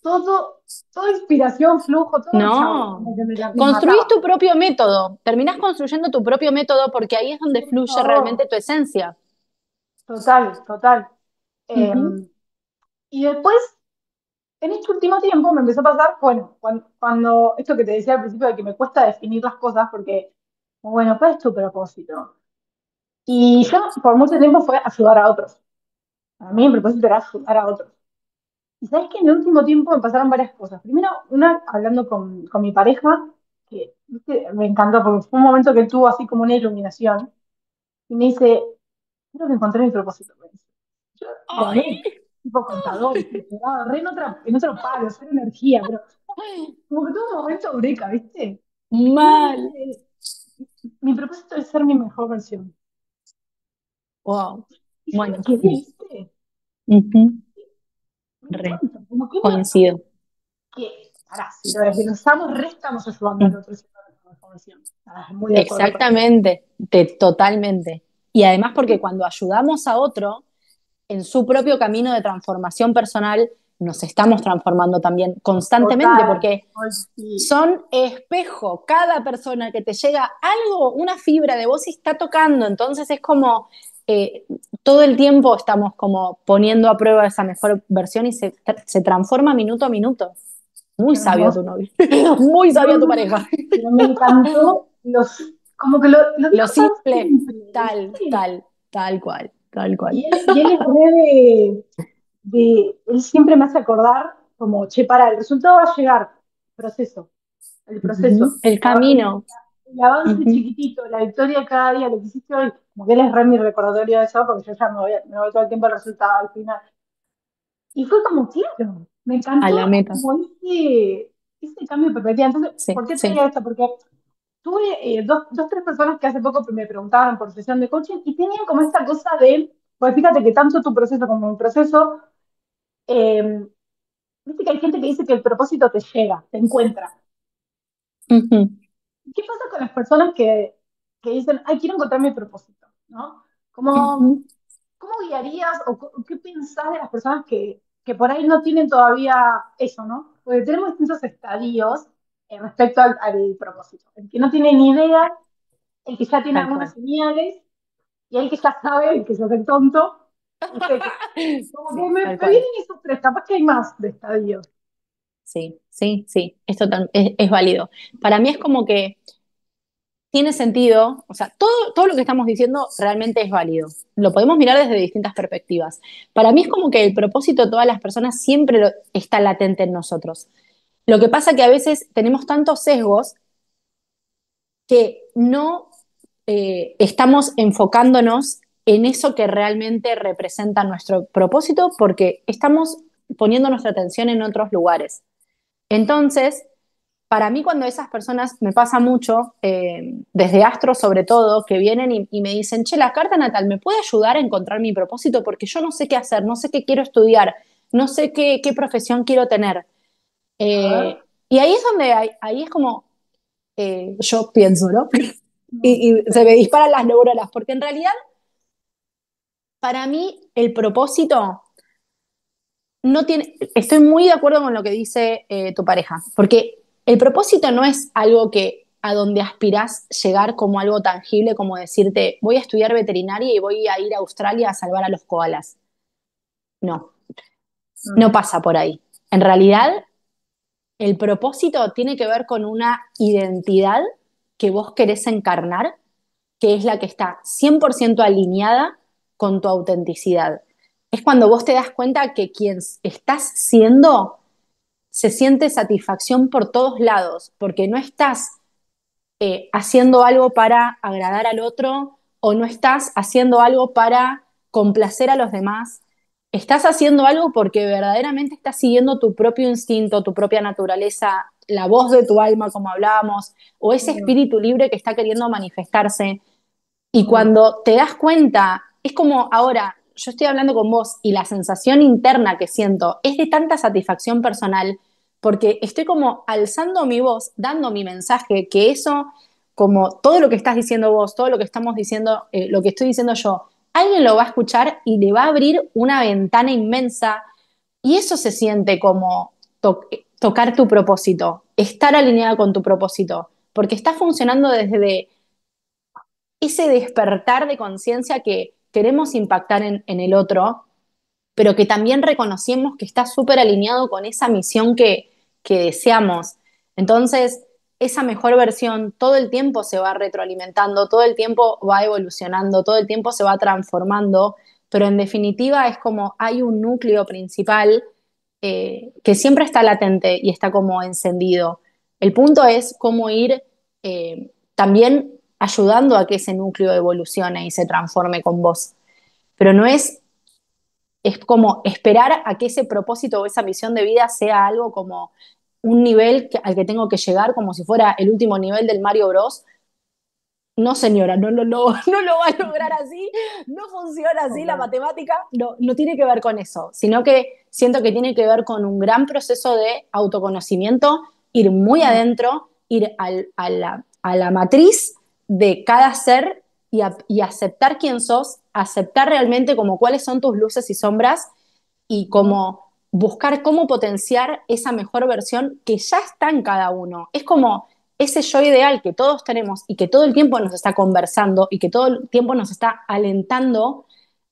todo, toda inspiración, flujo, todo, chau, No, como que me construís mataba. tu propio método, terminás construyendo tu propio método porque ahí es donde Por fluye favor. realmente tu esencia. Total, total. Eh, Ujú, y después, en este último tiempo, me empezó a pasar, bueno, cuando esto que te decía al principio de que me cuesta definir las cosas, porque, bueno, ¿cuál es tu propósito? Y yo, por mucho tiempo, fue ayudar a otros. A mí mi propósito era ayudar a otros. Y sabes que en el último tiempo me pasaron varias cosas. Primero, una, hablando con mi pareja, que ¿viste? Me encantó, porque fue un momento que él tuvo así como una iluminación, y me dice, creo que encontré mi propósito. Me dice. Yo, lo Ay, hablé, tipo contador, estructurado, re en otro palo, cero energía, pero como que tuvo un momento eureka, ¿viste? Y me mal. dice, mi propósito es ser mi mejor versión. Wow. Y yo me Bueno, quedé, ¿viste? ujú, Me re, encanta, como que coincido. ahora, si lo desglosamos, re estamos ayudando al Mm, otro a ser mi mejor versión. Ahora, muy de acuerdo con eso. exactamente, totalmente. Y además porque cuando ayudamos a otro en su propio camino de transformación personal, nos estamos transformando también constantemente Total. porque Ay, sí. son espejo. Cada persona que te llega algo, una fibra de vos está tocando. Entonces es como eh, todo el tiempo estamos como poniendo a prueba esa mejor versión y se transforma minuto a minuto. Muy Qué sabio tu hermoso. novio, muy No, sabia tu no, no. pareja. Pero me encantó como que lo Lo dijo tan simple, simple, tal, ¿viste? tal, tal cual, tal cual. Y él es re él siempre me hace acordar como, che, para, el resultado va a llegar, proceso, el Ujú. proceso, El camino. el avance Ujú. chiquitito, la victoria de cada día, lo que hiciste hoy, como que él es re mi recordatorio de eso, porque yo ya me voy todo el tiempo al resultado al final. Y fue como, claro, me A encantó la meta. como ese cambio de perspectiva. Entonces, Sí, ¿por qué traía sí. esto? Porque tuve tres personas que hace poco me preguntaban por sesión de coaching y tenían como esta cosa de, pues fíjate que tanto tu proceso como mi proceso, eh, viste que hay gente que dice que el propósito te llega, te encuentra. Ujú, ¿Qué pasa con las personas que dicen, ay, quiero encontrar mi propósito? ¿No? ¿Cómo, ujú. cómo guiarías o qué pensás de las personas que por ahí no tienen todavía eso, ¿no? Porque tenemos distintos estadios respecto al propósito. El que no tiene ni idea, el que ya tiene Tal algunas cual. señales y el que ya sabe, el que se hace el tonto. ¿Viste? Como que Sí, tal me cual. vienen esos tres, capaz que hay más de estadios. Sí, sí, sí. Es válido. Para mí es como que tiene sentido, o sea, todo lo que estamos diciendo realmente es válido. Lo podemos mirar desde distintas perspectivas. Para mí es como que el propósito de todas las personas siempre está latente en nosotros. Lo que pasa que a veces tenemos tantos sesgos que no estamos enfocándonos en eso que realmente representa nuestro propósito porque estamos poniendo nuestra atención en otros lugares. Entonces, para mí cuando esas personas, me pasa mucho, desde Astro sobre todo, que vienen y me dicen, che, la carta natal me puede ayudar a encontrar mi propósito porque yo no sé qué hacer, no sé qué quiero estudiar, no sé qué profesión quiero tener. A ver. Y ahí es donde, ahí es como, yo pienso, ¿no? Y se Sí. me disparan las neuronas, porque en realidad, para mí, el propósito no tiene, estoy muy de acuerdo con lo que dice tu pareja, porque el propósito no es algo que a donde aspirás llegar como algo tangible, como decirte, voy a estudiar veterinaria y voy a ir a Australia a salvar a los koalas. No, no Mm. pasa por ahí. En realidad, el propósito tiene que ver con una identidad que vos querés encarnar, que es la que está 100% alineada con tu autenticidad. Es cuando vos te das cuenta que quien estás siendo se siente satisfacción por todos lados, porque no estás haciendo algo para agradar al otro o no estás haciendo algo para complacer a los demás. Estás haciendo algo porque verdaderamente estás siguiendo tu propio instinto, tu propia naturaleza, la voz de tu alma, como hablábamos, o ese Mm. espíritu libre que está queriendo manifestarse. Y Mm. cuando te das cuenta, es como ahora, yo estoy hablando con vos y la sensación interna que siento es de tanta satisfacción personal, porque estoy como alzando mi voz, dando mi mensaje, que eso, como todo lo que estás diciendo vos, todo lo que estamos diciendo, lo que estoy diciendo yo, alguien lo va a escuchar y le va a abrir una ventana inmensa y eso se siente como tocar tu propósito, estar alineada con tu propósito, porque está funcionando desde ese despertar de conciencia que queremos impactar en el otro, pero que también reconocemos que está súper alineado con esa misión que deseamos. Entonces, esa mejor versión todo el tiempo se va retroalimentando, todo el tiempo va evolucionando, todo el tiempo se va transformando, pero en definitiva es como hay un núcleo principal que siempre está latente y está como encendido. El punto es cómo ir también ayudando a que ese núcleo evolucione y se transforme con vos. Pero no es como esperar a que ese propósito o esa misión de vida sea algo como un nivel al que tengo que llegar como si fuera el último nivel del Mario Bros. No, señora, no lo va a lograr así, no funciona así la Ok. matemática, no, no tiene que ver con eso, sino que siento que tiene que ver con un gran proceso de autoconocimiento, ir muy Mm. adentro, ir a la matriz de cada ser y aceptar quién sos, aceptar realmente como cuáles son tus luces y sombras y Mm. como buscar cómo potenciar esa mejor versión que ya está en cada uno. Es como ese yo ideal que todos tenemos y que todo el tiempo nos está conversando y que todo el tiempo nos está alentando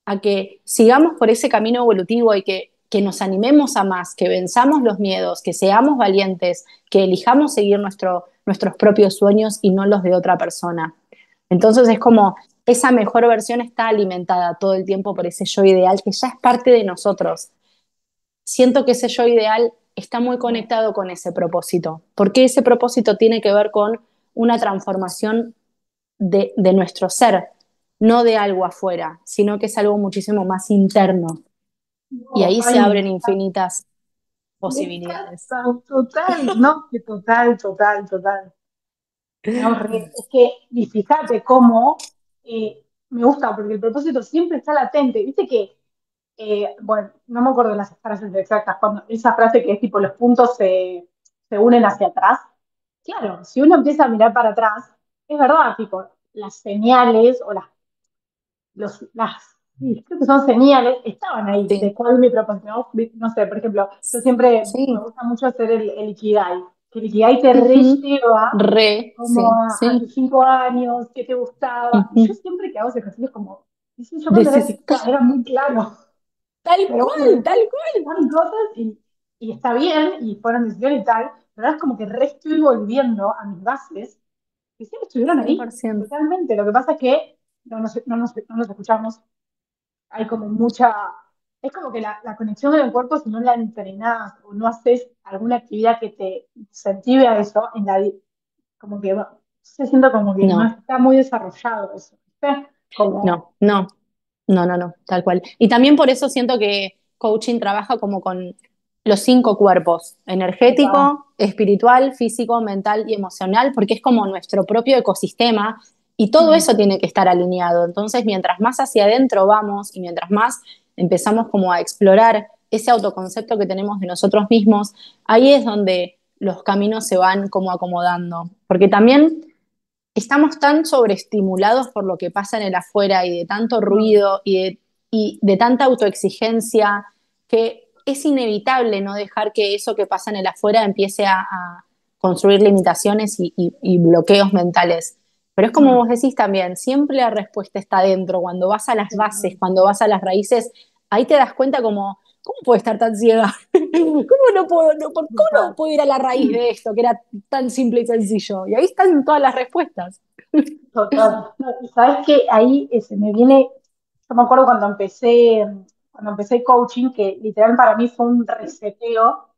a que sigamos por ese camino evolutivo y que nos animemos a más, que venzamos los miedos, que seamos valientes, que elijamos seguir nuestros propios sueños y no los de otra persona. Entonces es como esa mejor versión está alimentada todo el tiempo por ese yo ideal que ya es parte de nosotros. Siento que ese yo ideal está muy Mm. conectado con ese propósito, porque ese propósito tiene que ver con una transformación de nuestro ser, no de algo afuera, sino que es algo muchísimo más interno. Y No, ahí se ay, abren infinitas me posibilidades. encanta, total, no, que total, total, total. No, es que, y fíjate cómo me gusta, porque el propósito siempre está latente. Viste que, bueno, no me acuerdo las frases exactas, cuando, esa frase que es tipo los puntos se unen hacia atrás. Claro, si uno empieza a mirar para atrás, es verdad, tipo, las señales o las, sí, creo que son señales, estaban ahí, de Sí, cuál es mi propósito. No, no sé, por ejemplo, yo siempre me sí. gusta mucho hacer el Ikigai, que el Ikigai te Ujú. relleva Re, como sí, a sí. tus 5 años, qué te gustaba. Y yo Ujú. siempre que hago ese ejercicio es como, y sí, yo cuando era Decís, chiquita era muy claro, tal pero bueno, cual, tal después cual. pasan cosas y está bien, y fueron decisiones y tal, pero ahora es como que re estoy volviendo a mis bases, que siempre estuvieron ahí, 100%. totalmente. Lo que pasa es que no nos escuchamos, hay como mucha, es como que la conexión con el cuerpo, si no la entrenás o no haces alguna actividad que te incentive a eso, como que se siento como que no No, está muy desarrollado eso, ¿viste? Como, no, no, no, no, no, tal cual. Y también por eso siento que coaching trabaja como con los 5 cuerpos: opa, energético, espiritual, físico, mental y emocional, porque es como nuestro propio ecosistema y todo mm, eso tiene que estar alineado. Entonces, mientras más hacia adentro vamos y mientras más empezamos como a explorar ese autoconcepto que tenemos de nosotros mismos, ahí es donde los caminos se van como acomodando. Porque también estamos tan sobreestimulados por lo que pasa en el afuera y de tanto mm, ruido y de tanta autoexigencia que es inevitable no dejar que eso que pasa en el afuera empiece a construir limitaciones y bloqueos mentales. Pero es como mm, vos decís también, siempre la respuesta está dentro. Cuando vas a las bases, sí, cuando vas a las raíces, ahí te das cuenta como, ¿cómo puedo estar tan ciega? ¿Cómo no puedo, cómo no total. puedo ir a la raíz de esto, que era tan simple y sencillo? Y ahí están todas las respuestas. Total. No, y sabes que ahí se me viene, yo me acuerdo cuando empecé coaching, que literal para mí fue un reseteo,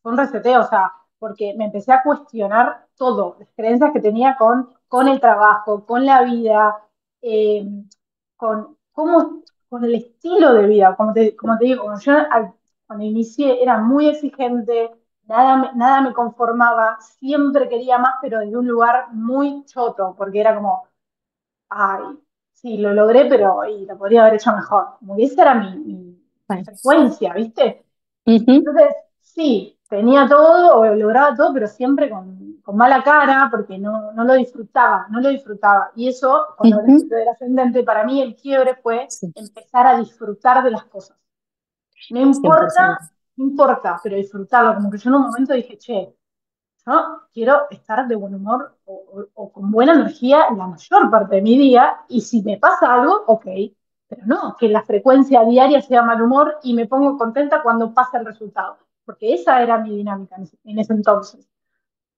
o sea, porque me empecé a cuestionar todo, las creencias que tenía con el trabajo, con la vida, eh, con el estilo de vida, como te digo, cuando inicié era muy exigente, nada me conformaba, siempre quería más, pero desde un lugar muy choto, porque era como, ay, sí, lo logré, pero y lo podría haber hecho mejor. Como que esa era mi Bueno, frecuencia, ¿viste? ujú, Entonces, sí, tenía todo o lograba todo, pero siempre con mala cara, porque no lo disfrutaba, no lo disfrutaba. Y eso, cuando ujú, hablaste del ascendente, para mí el quiebre fue sí, empezar a disfrutar de las cosas. No 100%. importa, no importa, pero disfrutarlo. Como que yo en un momento dije, che, yo quiero estar de buen humor o con buena energía la mayor parte de mi día, y si me pasa algo, ok, pero no, que la frecuencia diaria sea mal humor y me pongo contenta cuando pasa el resultado, porque esa era mi dinámica en ese entonces.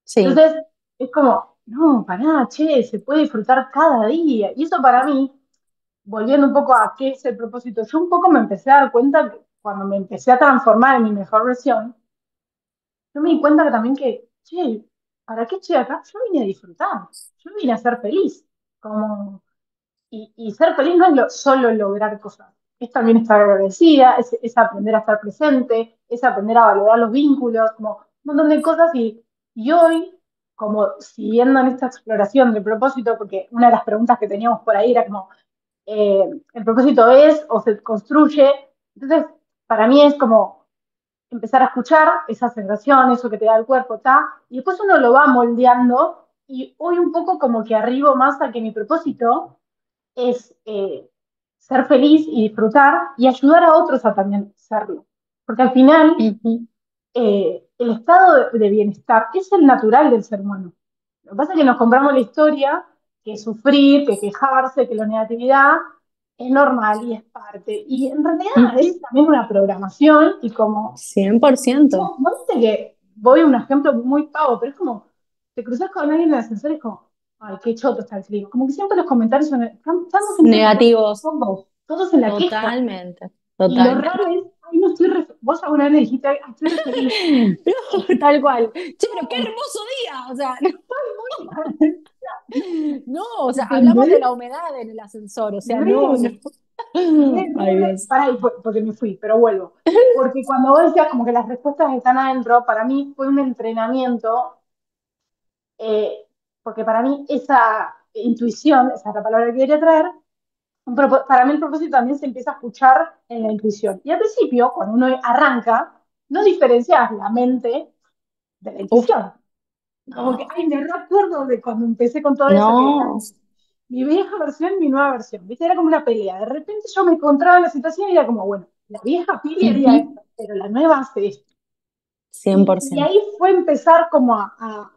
Sí, Entonces, es como, no, pará, che, se puede disfrutar cada día. Y eso para mí, volviendo un poco a qué es el propósito, yo un poco me empecé a dar cuenta que cuando me empecé a transformar en mi mejor versión, yo me di cuenta que también que, che, ¿para qué estoy acá? Yo vine a disfrutar, yo vine a ser feliz. Como, y ser feliz no es solo lograr cosas, es también estar agradecida, es aprender a estar presente, es aprender a valorar los vínculos, como un montón de cosas. Y hoy, como siguiendo en esta exploración del propósito, porque una de las preguntas que teníamos por ahí era como, ¿el propósito es o se construye? Entonces, para mí es como empezar a escuchar esa sensación, eso que te da el cuerpo, y después uno lo va moldeando, y hoy un poco como que arribo más a que mi propósito es ser feliz y disfrutar y ayudar a otros a también serlo. Porque al final, ujú, el estado de bienestar es el natural del ser humano. Lo que pasa es que nos compramos la historia que sufrir, que quejarse, que la negatividad es normal y es parte. Y en realidad es ujú, también una programación, y como 100%. vos viste que voy a un ejemplo muy pavo, pero es como, te cruzas con alguien en el ascensor y es como, ay, qué choto está el clima. Como que siempre los comentarios estamos en ese lugar, Negativos, todos en la queja. totalmente, Y lo totalmente. raro es, ay, no estoy vos alguna vez le dijiste, ay, estoy re feliz. No, tal cual. Che, pero qué hermoso día. O sea, no, o sea, hablamos de ¿Entendés? la humedad en el ascensor. O sea, no, no. Re, re, Ay, Dios. pará, porque me fui, pero vuelvo. Porque cuando vos decías como que las respuestas están adentro, para mí fue un entrenamiento, eh, porque para mí esa intuición, esa es la palabra que quería traer, para mí el propósito también se empieza a escuchar en la intuición. Y al principio, cuando uno arranca, no diferencias la mente de la Uf, intuición. Como que, no, ay, me recuerdo de cuando empecé con todo eso, que era no. mi vieja versión y mi nueva versión. ¿Viste? Era como una pelea. De repente yo me encontraba en la situación y era como, bueno, la vieja Pili haría Ujú, esto, pero la nueva hace esto. Y 100%. ahí fue empezar como a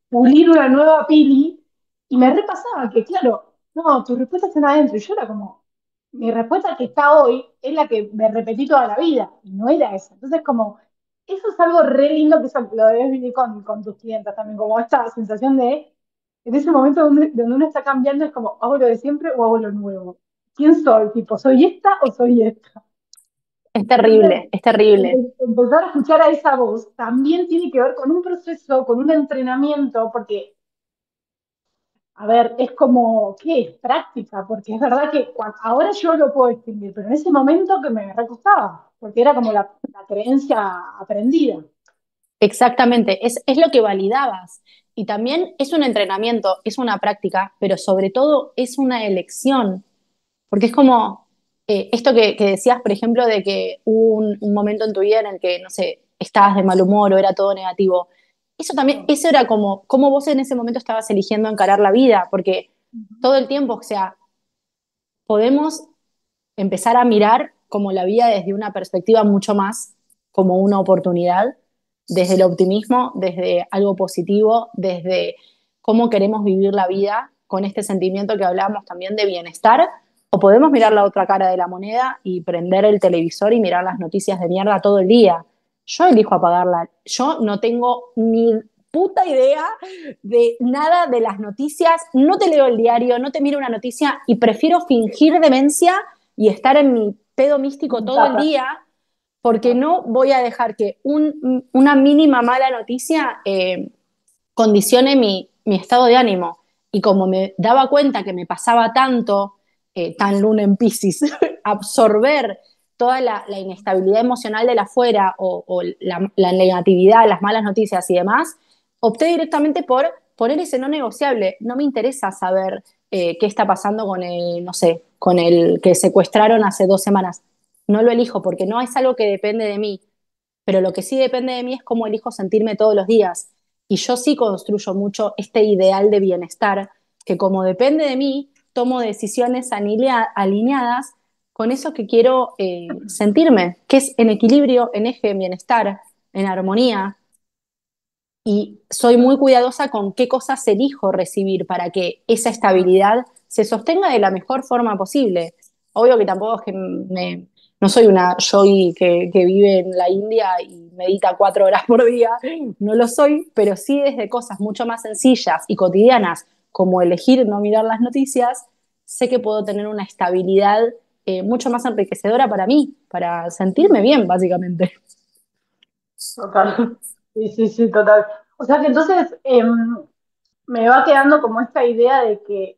pulir una nueva Pili, y me repasaba que, claro, no, tus respuestas están adentro. Y yo era como, mi respuesta que está hoy es la que me repetí toda la vida, y no era esa. Entonces, como, eso es algo re lindo, que eso lo debes vivir con tus clientes también, como esta sensación de en ese momento donde uno está cambiando es como, ¿hago lo de siempre o hago lo nuevo? ¿Quién soy? Tipo, ¿soy esta o soy esta? Es Entonces, terrible, es terrible. empezar a escuchar a esa voz también tiene que ver con un proceso, con un entrenamiento, porque, a ver, es como, ¿qué es? Práctica, porque es verdad que ahora yo lo puedo distinguir, pero en ese momento que me recostaba, porque era como la creencia aprendida. Exactamente, es lo que validabas. Y también es un entrenamiento, es una práctica, pero sobre todo es una elección. Porque es como esto que decías, por ejemplo, de que hubo un momento en tu vida en el que, no sé, estabas de mal humor o era todo negativo. Eso también, No. eso era como, cómo vos en ese momento estabas eligiendo encarar la vida, porque todo el tiempo, o sea, podemos empezar a mirar como la vida desde una perspectiva mucho más como una oportunidad, desde el optimismo, desde algo positivo, desde cómo queremos vivir la vida con este sentimiento que hablábamos también de bienestar, o podemos mirar la otra cara de la moneda y prender el televisor y mirar las noticias de mierda todo el día. Yo elijo apagarla. Yo no tengo ni puta idea de nada de las noticias, no te leo el diario, no te miro una noticia y prefiero fingir demencia y estar en mi pedo místico todo el Tata. día porque no voy a dejar que una mínima mala noticia condicione mi estado de ánimo. Y como me daba cuenta que me pasaba tanto, tan luna en Piscis, absorber toda la inestabilidad emocional de la afuera o la negatividad, las malas noticias y demás, opté directamente por poner ese no negociable. No me interesa saber qué está pasando con el, no sé, con el que secuestraron hace 2 semanas. No lo elijo porque no es algo que depende de mí, pero lo que sí depende de mí es cómo elijo sentirme todos los días. Y yo sí construyo mucho este ideal de bienestar, que como depende de mí, tomo decisiones alineadas con eso que quiero sentirme, que es en equilibrio, en eje, en bienestar, en armonía. Y soy muy cuidadosa con qué cosas elijo recibir para que esa estabilidad se sostenga de la mejor forma posible. Obvio que tampoco es que no soy una yogi que vive en la India y medita 4 horas por día, no lo soy, pero sí desde cosas mucho más sencillas y cotidianas, como elegir no mirar las noticias, sé que puedo tener una estabilidad mucho más enriquecedora para mí, para sentirme bien, básicamente. Total. Sí, sí, sí, total. O sea que entonces me va quedando como esta idea de que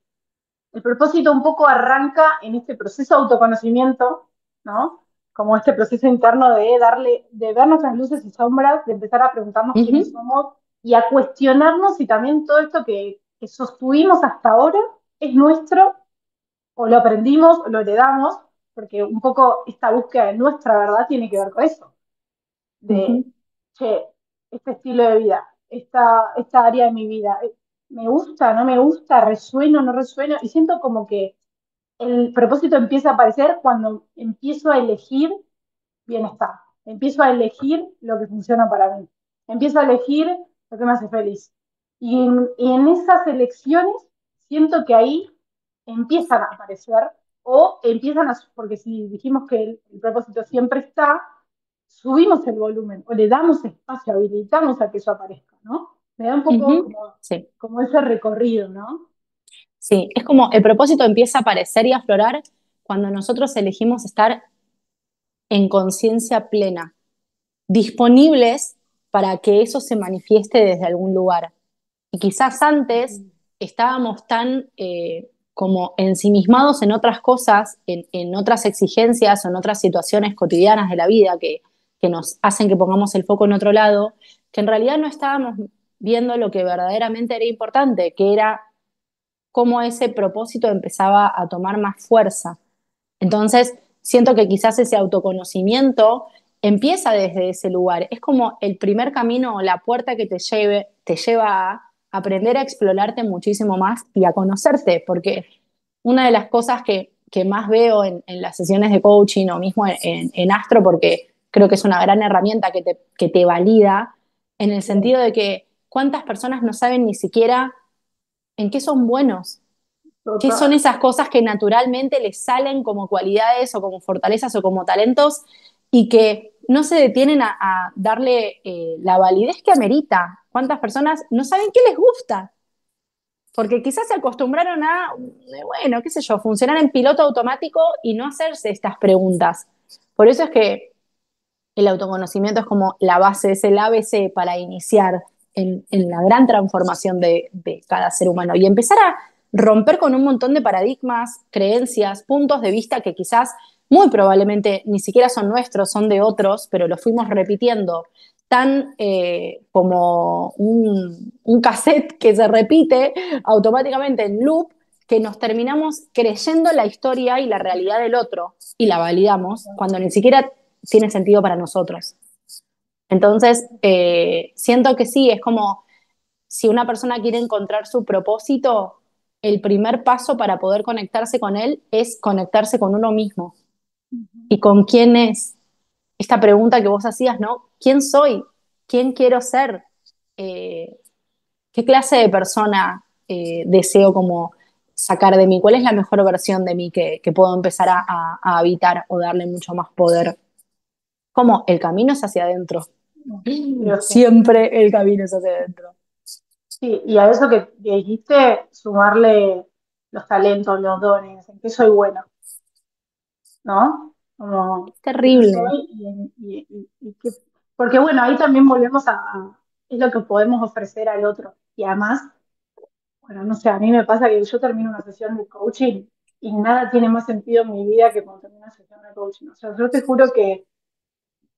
el propósito un poco arranca en este proceso de autoconocimiento, ¿no? Como este proceso interno de darle, de ver nuestras luces y sombras, de empezar a preguntarnos Uh quiénes -huh, somos y a cuestionarnos si también todo esto que sostuvimos hasta ahora es nuestro, o lo aprendimos, o lo heredamos, porque un poco esta búsqueda de nuestra verdad tiene que ver con eso uh de, -huh. che, este estilo de vida, esta área de mi vida, me gusta, no me gusta, resueno, no resueno, y siento como que el propósito empieza a aparecer cuando empiezo a elegir bienestar, empiezo a elegir lo que funciona para mí, empiezo a elegir lo que me hace feliz. Y en esas elecciones siento que ahí empiezan a aparecer o empiezan a, porque si dijimos que el propósito siempre está, subimos el volumen o le damos espacio, habilitamos a que eso aparezca, ¿no? Me da un Uh poco -huh. como, Sí. como ese recorrido, ¿no? Sí, es como el propósito empieza a aparecer y a aflorar cuando nosotros elegimos estar en conciencia plena, disponibles para que eso se manifieste desde algún lugar. Y quizás antes estábamos tan como ensimismados en otras cosas, en otras exigencias o en otras situaciones cotidianas de la vida que nos hacen que pongamos el foco en otro lado, que en realidad no estábamos viendo lo que verdaderamente era importante, que era cómo ese propósito empezaba a tomar más fuerza. Entonces, siento que quizás ese autoconocimiento empieza desde ese lugar. Es como el primer camino o la puerta que te lleva a aprender a explorarte muchísimo más y a conocerte, porque una de las cosas que más veo en las sesiones de coaching o mismo en Astro, porque creo que es una gran herramienta que te valida, en el Sí, sentido de que cuántas personas no saben ni siquiera en qué son buenos, qué son total. esas cosas que naturalmente les salen como cualidades o como fortalezas o como talentos y que no se detienen a darle la validez que amerita. ¿Cuántas personas no saben qué les gusta? Porque quizás se acostumbraron a, bueno, qué sé yo, funcionar en piloto automático y no hacerse estas preguntas. Por eso es que el autoconocimiento es como la base, es el ABC para iniciar en la gran transformación de cada ser humano y empezar a romper con un montón de paradigmas, creencias, puntos de vista que quizás muy probablemente ni siquiera son nuestros, son de otros, pero los fuimos repitiendo tan como un cassette que se repite automáticamente en loop, que nos terminamos creyendo la historia y la realidad del otro y la validamos cuando ni siquiera tiene sentido para nosotros. Entonces, siento que sí, es como si una persona quiere encontrar su propósito, el primer paso para poder conectarse con él es conectarse con uno mismo y con quién es. Esta pregunta que vos hacías, ¿no? ¿Quién soy? ¿Quién quiero ser? Eh, ¿Qué clase de persona deseo como sacar de mí? ¿Cuál es la mejor versión de mí que puedo empezar a habitar o darle mucho más poder? Como el camino es hacia adentro. Pero sí. Siempre el camino es hacia adentro. Sí, y a eso que dijiste, sumarle los talentos, los dones, en qué soy bueno, ¿no? Como, Es ¿quién terrible. soy? Porque bueno, ahí también volvemos es lo que podemos ofrecer al otro. Y además, bueno, no sé, a mí me pasa que yo termino una sesión de coaching y nada tiene más sentido en mi vida que cuando termino una sesión de coaching. O sea, yo te juro que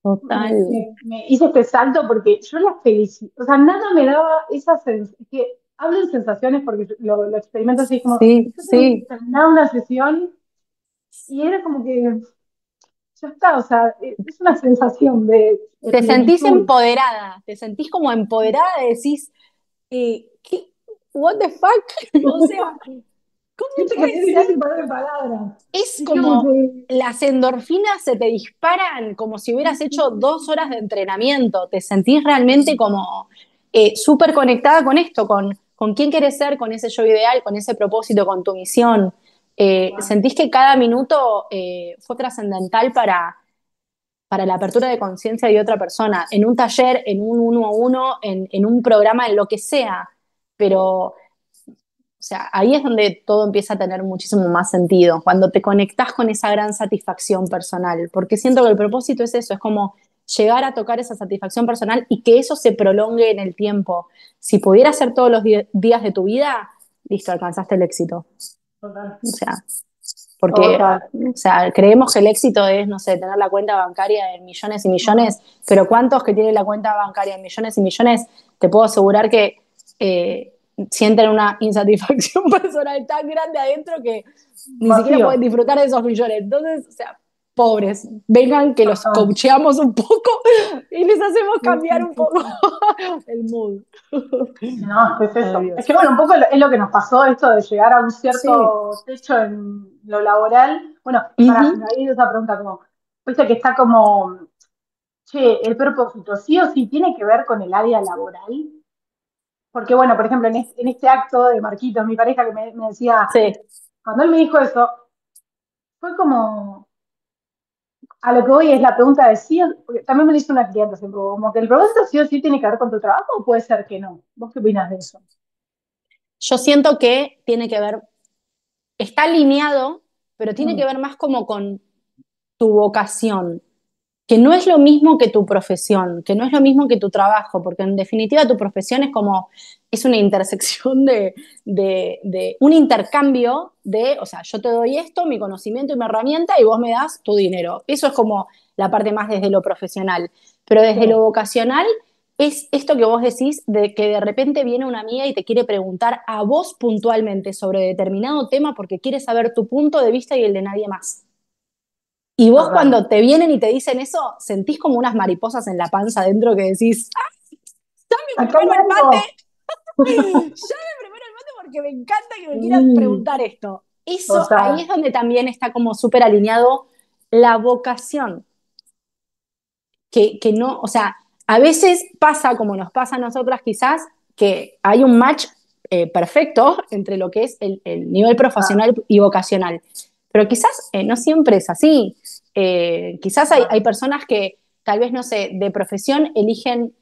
Total. me hice este salto porque yo la felicito. O sea, nada me daba esa sensación. Que hablo en sensaciones porque lo experimento así como. Sí, Yo sí. terminaba una sesión y era como que ya está. O sea, es una sensación de Te sentís plenitud. empoderada, te sentís como empoderada, decís, ¿qué? ¿What the fuck? O sea, ¿cómo Viste que puede es ser? difícil poner en palabras. Es Es como como que. las endorfinas se te disparan como si hubieras hecho 2 horas de entrenamiento. Te sentís realmente como súper conectada con esto, con quién quieres ser, con ese yo ideal, con ese propósito, con tu misión. Sentís que cada minuto fue trascendental para la apertura de conciencia de otra persona, en un taller, en un uno a uno, en un programa, en lo que sea. Pero o sea, ahí es donde todo empieza a tener muchísimo más sentido, cuando te conectás con esa gran satisfacción personal, porque siento que el propósito es eso, es como llegar a tocar esa satisfacción personal y que eso se prolongue en el tiempo. Si pudiera ser todos los días de tu vida, listo, alcanzaste el éxito. Total. O sea, porque, Total. o sea, creemos que el éxito es, no sé, tener la cuenta bancaria en millones y millones, pero ¿cuántos que tienen la cuenta bancaria en millones y millones? Te puedo asegurar que sienten una insatisfacción personal tan grande adentro que ni siquiera pueden Vacío. disfrutar de esos millones. Entonces, o sea, pobres, vengan que los Total. coacheamos un poco y les hacemos Sí, cambiar sí, un sí, poco sí. el mood. No, es Ay, eso. Es que Dios. bueno, un poco es lo que nos pasó, esto de llegar a un Sí. cierto techo en lo laboral. Bueno, para Ujú. finalizar esa pregunta, como, viste que está como, che, el propósito sí o sí tiene que ver con el área laboral. Porque bueno, por ejemplo, en este acto de Marquitos, mi pareja que me decía, Sí. cuando él me dijo eso, fue como, a lo que voy es la pregunta de sí, porque también me lo hizo una clienta siempre, como que el propósito sí o sí tiene que ver con tu trabajo o puede ser que no. ¿Vos qué opinas de eso? Yo siento que tiene que ver, está alineado, pero tiene que Mm, ver más como con tu vocación, que no es lo mismo que tu profesión, que no es lo mismo que tu trabajo, porque en definitiva tu profesión es como, es una intersección de un intercambio de, o sea, yo te doy esto, mi conocimiento y mi herramienta, y vos me das tu dinero. Eso es como la parte más desde lo profesional. Pero sí, desde lo vocacional es esto que vos decís, de que de repente viene una amiga y te quiere preguntar a vos puntualmente sobre determinado tema porque quiere saber tu punto de vista y el de nadie más. Y vos total. cuando te vienen y te dicen eso, sentís como unas mariposas en la panza adentro que decís, ¡ah, ya me Acá hay preparo el mate! algo. Ya me preparo el mate porque me encanta que me quieran Sí, preguntar esto. Eso ahí total. es donde también está como súper alineado la vocación, que no, o sea, a veces pasa como nos pasa a nosotras quizás, que hay un match perfecto entre lo que es el nivel Total, profesional y vocacional. Pero quizás no siempre es así. Quizás hay total. personas que tal vez, no sé, de profesión eligen,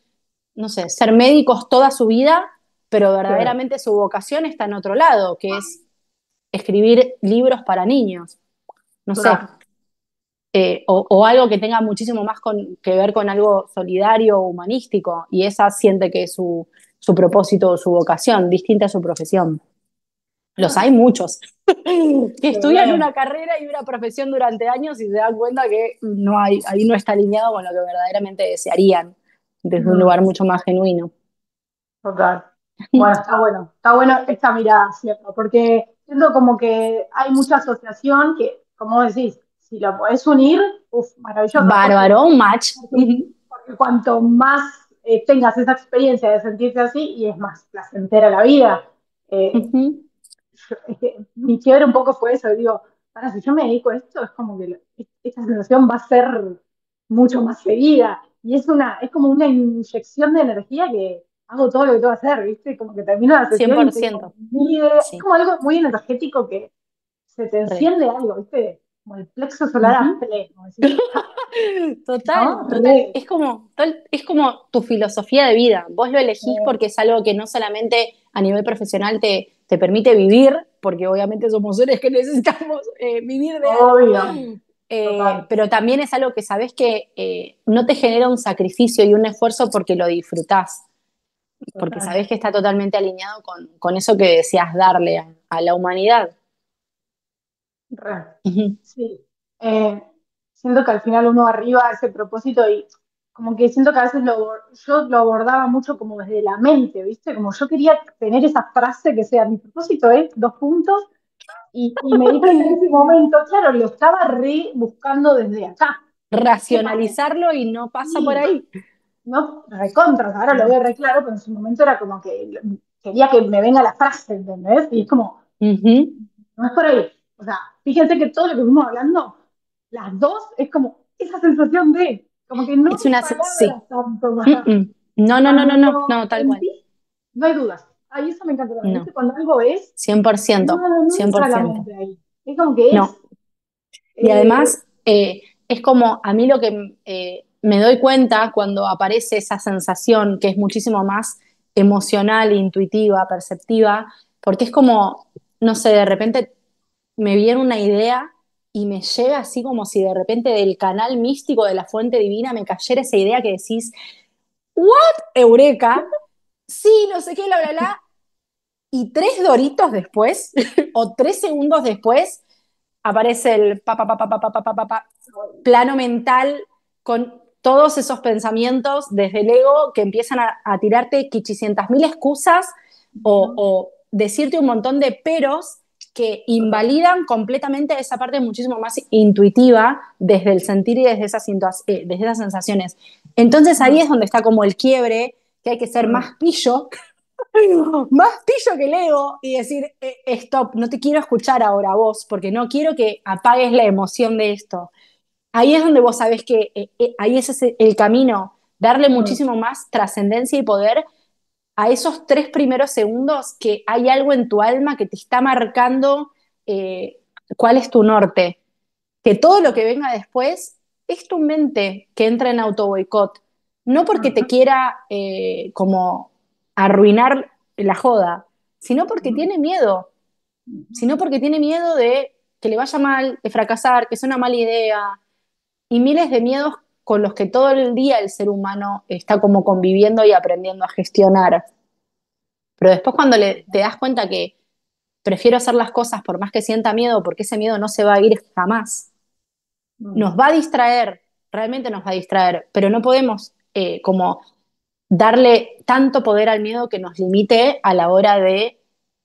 no sé, ser médicos toda su vida pero Claro, verdaderamente su vocación está en otro lado, que es escribir libros para niños. No sé, claro. o algo que tenga muchísimo más que ver con algo solidario o humanístico, y esa siente que es su propósito o su vocación, distinta a su profesión. Los hay Ah, muchos que qué estudian bien. una carrera y una profesión durante años y se dan cuenta que no hay, ahí no está alineado con lo que verdaderamente desearían, desde un Mm, lugar mucho más genuino. total. Bueno, está bueno esta mirada, ¿cierto? Porque siento como que hay mucha asociación que, como decís, si lo podés unir, uff, maravilloso. Bárbaro, un match. Porque cuanto más tengas esa experiencia de sentirte así, y es más placentera la vida. Eh, es que mi quiebre un poco fue eso, digo, para si yo me dedico a esto, es como que esta sensación va a ser mucho más seguida. Y es como una inyección de energía que hago todo lo que tengo que hacer, ¿viste? Como que termino la cien sesión y por tengo ciento es sí, como algo muy energético que se te re. enciende algo, ¿viste? Como el plexo solar a Ujú. pleno, decís, "Ja", Total, ¿no? total. Re. Es como tu filosofía de vida. Vos lo elegís Eh, porque es algo que no solamente a nivel profesional te permite vivir, porque obviamente somos seres que necesitamos vivir de algo, obvio, total. pero también es algo que sabés que no te genera un sacrificio y un esfuerzo porque lo disfrutás, porque Total. sabés que está totalmente alineado con eso que deseas darle a la humanidad. Re. Ujú. Sí. Eh, siento que al final uno arriba a ese propósito y como que siento que a veces yo lo abordaba mucho como desde la mente, ¿viste? Como yo quería tener esa frase que sea mi propósito es dos puntos y me di cuenta en ese momento, claro, lo estaba re buscando desde acá. ¿Qué pasa? Racionalizarlo y no pasa por Sí, ahí. no, recontra, ahora lo veo re claro, pero en su momento era como que quería que me venga la frase, ¿entendés? Y es como, Ujú. no es por ahí. O sea, fíjense que todo lo que fuimos hablando, las dos, es como esa sensación de, como que no Es hay una... Sí. palabras tanto Mm, más. mm. No, no, no, no, Cuando no, lo no, tal cual. sentís, no hay dudas. Ahí eso me encanta también, ¿viste? No, Cuando algo es, cien por no, ciento, no, no cien por entra la ciento. mente ahí. Es como que es. No. Y Eh, además, es como a mí lo que me doy cuenta cuando aparece esa sensación que es muchísimo más emocional, intuitiva, perceptiva, porque es como, no sé, de repente me viene una idea y me llega así como si de repente del canal místico de la fuente divina me cayera esa idea que decís, ¿what? Eureka. Sí, no sé qué, bla, bla, bla. Y 3 doritos después, o 3 segundos después, aparece el plano mental con todos esos pensamientos desde el ego que empiezan a tirarte quichicientas mil excusas o decirte un montón de peros que invalidan completamente esa parte muchísimo más intuitiva desde el sentir y desde esas sensaciones. Entonces ahí es donde está como el quiebre, que hay que ser más pillo, más pillo que el ego y decir, stop, no te quiero escuchar ahora vos, porque no quiero que apagues la emoción de esto. Ahí es donde vos sabés que ahí ese es el camino, darle muchísimo más trascendencia y poder a esos 3 primeros segundos que hay algo en tu alma que te está marcando eh, cuál es tu norte. Que todo lo que venga después es tu mente que entra en auto boicot. No porque te quiera como arruinar la joda, sino porque tiene miedo. Sino porque tiene miedo de que le vaya mal, de fracasar, que sea una mala idea, y miles de miedos con los que todo el día el ser humano está como conviviendo y aprendiendo a gestionar. Pero después cuando te das cuenta que prefiero hacer las cosas por más que sienta miedo, porque ese miedo no se va a ir jamás, nos va a distraer, realmente nos va a distraer, pero no podemos como darle tanto poder al miedo que nos limite a la hora de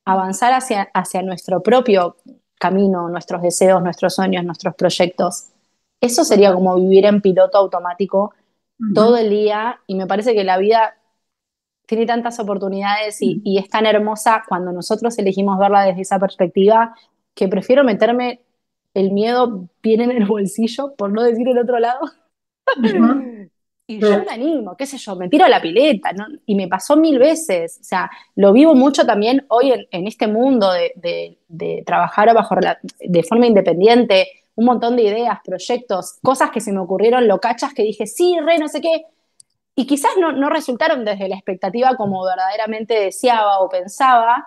avanzar hacia nuestro propio camino, nuestros deseos, nuestros sueños, nuestros proyectos. Eso sería total. como vivir en piloto automático todo Ujú. el día y me parece que la vida tiene tantas oportunidades y es tan hermosa cuando nosotros elegimos verla desde esa perspectiva que prefiero meterme el miedo bien en el bolsillo, por no decir el otro lado, Ujú. y Sí. yo me animo, qué sé yo, me tiro a la pileta, ¿no? Y me pasó 1000 veces. O sea, lo vivo mucho también hoy en este mundo de trabajar de forma independiente, un montón de ideas, proyectos, cosas que se me ocurrieron locachas que dije, sí, re, no sé qué. y quizás no resultaron desde la expectativa como verdaderamente deseaba o pensaba,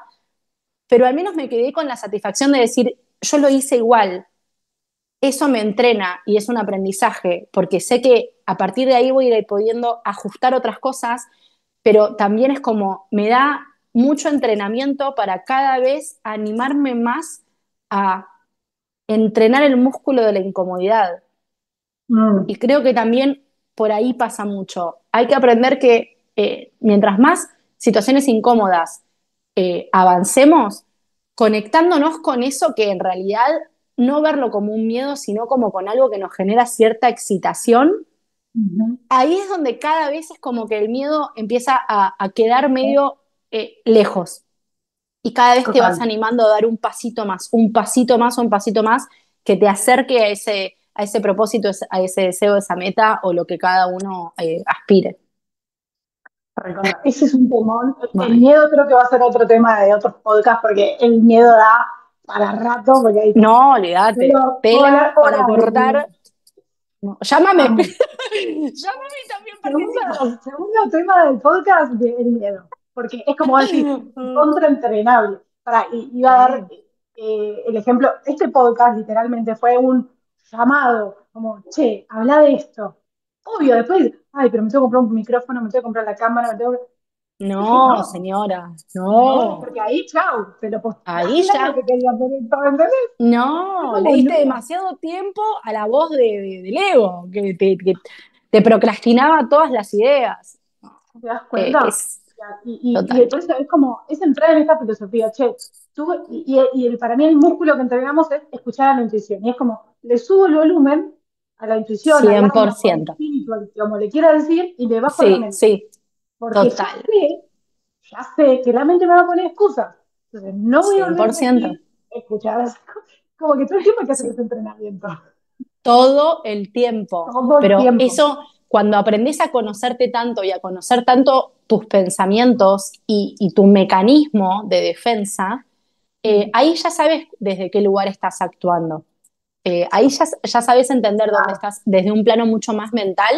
pero al menos me quedé con la satisfacción de decir, yo lo hice igual. Eso me entrena y es un aprendizaje, porque sé que a partir de ahí voy a ir pudiendo ajustar otras cosas, pero también es como, me da mucho entrenamiento para cada vez animarme más a entrenar el músculo de la incomodidad. Mm. Y creo que también por ahí pasa mucho. Hay que aprender que mientras más situaciones incómodas avancemos, conectándonos con eso que en realidad no verlo como un miedo, sino como con algo que nos genera cierta excitación, Ujú. ahí es donde cada vez es como que el miedo empieza a quedar medio lejos. Y cada vez te vas Total. animando a dar un pasito más, un pasito más, un pasito más, que te acerque a ese propósito, a ese deseo, a esa meta o lo que cada uno aspire. Recontra. Ese es un temón. El Bueno, miedo creo que va a ser otro tema de otros podcasts porque el miedo da para rato, porque hay, no, olvídate, puedo hablar tela para horas del miedo. cortar. No, llámame, Amo. llámame y también participo. Segundo tema del podcast, el miedo. Porque es como decir, contraentrenable. Iba a dar Sí. el ejemplo, este podcast literalmente fue un llamado, como, che, habla de esto. Obvio, después, ay, pero me tengo que comprar un micrófono, me tengo que comprar la cámara, me tengo que... Dije, No, no, señora, no, no. porque ahí, chau, te lo Ahí postulaste el año ya, que querías tener todo, ¿entendés? Es no, le como, diste no, demasiado tiempo a la voz del ego, que te procrastinaba todas las ideas. ¿te das cuenta? Es Y total. por eso es como, es entrar en esta filosofía, che, para mí el músculo que entrenamos es escuchar a la intuición. Y es como, le subo el volumen a la intuición, al cien por alma, o al ciento espíritu, como le quiera decir, y le bajo la Sí, mente. sí, Porque total. ya sé que la mente me va a poner excusas. Entonces, no voy a cien volver a por ciento elegir escuchar. Como que todo el tiempo hay que hacer Sí. ese entrenamiento. Todo el tiempo. Todo el Pero tiempo. eso, cuando aprendes a conocerte tanto y a conocer tanto tus pensamientos y tu mecanismo de defensa, Mm, ahí ya sabes desde qué lugar estás actuando. Ahí ya sabes entender dónde claro. estás desde un plano mucho más mental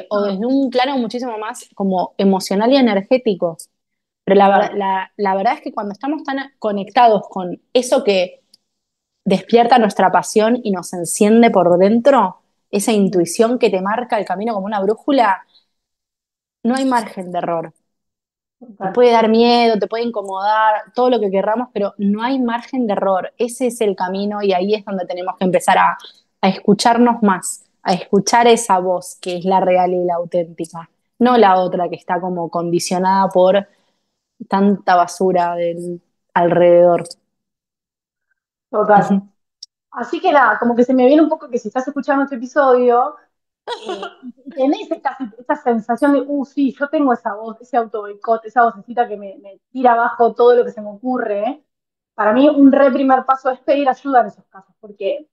o Ah, desde un plano muchísimo más como emocional y energético. Pero total. la verdad es que cuando estamos tan conectados con eso que despierta nuestra pasión y nos enciende por dentro, esa Mm, intuición que te marca el camino como una brújula, no hay margen de error. Te total. puede dar miedo, te puede incomodar, todo lo que querramos, pero no hay margen de error. Ese es el camino y ahí es donde tenemos que empezar a escucharnos más, a escuchar esa voz que es la real y la auténtica, no la otra que está como condicionada por tanta basura del alrededor. Total. Así que nada, como que se me viene un poco que si estás escuchando este episodio y tenés esta sensación de, sí, yo tengo esa voz, ese auto boicot, esa vocecita que me tira abajo todo lo que se me ocurre, para mí un re primer paso es pedir ayuda en esos casos, porque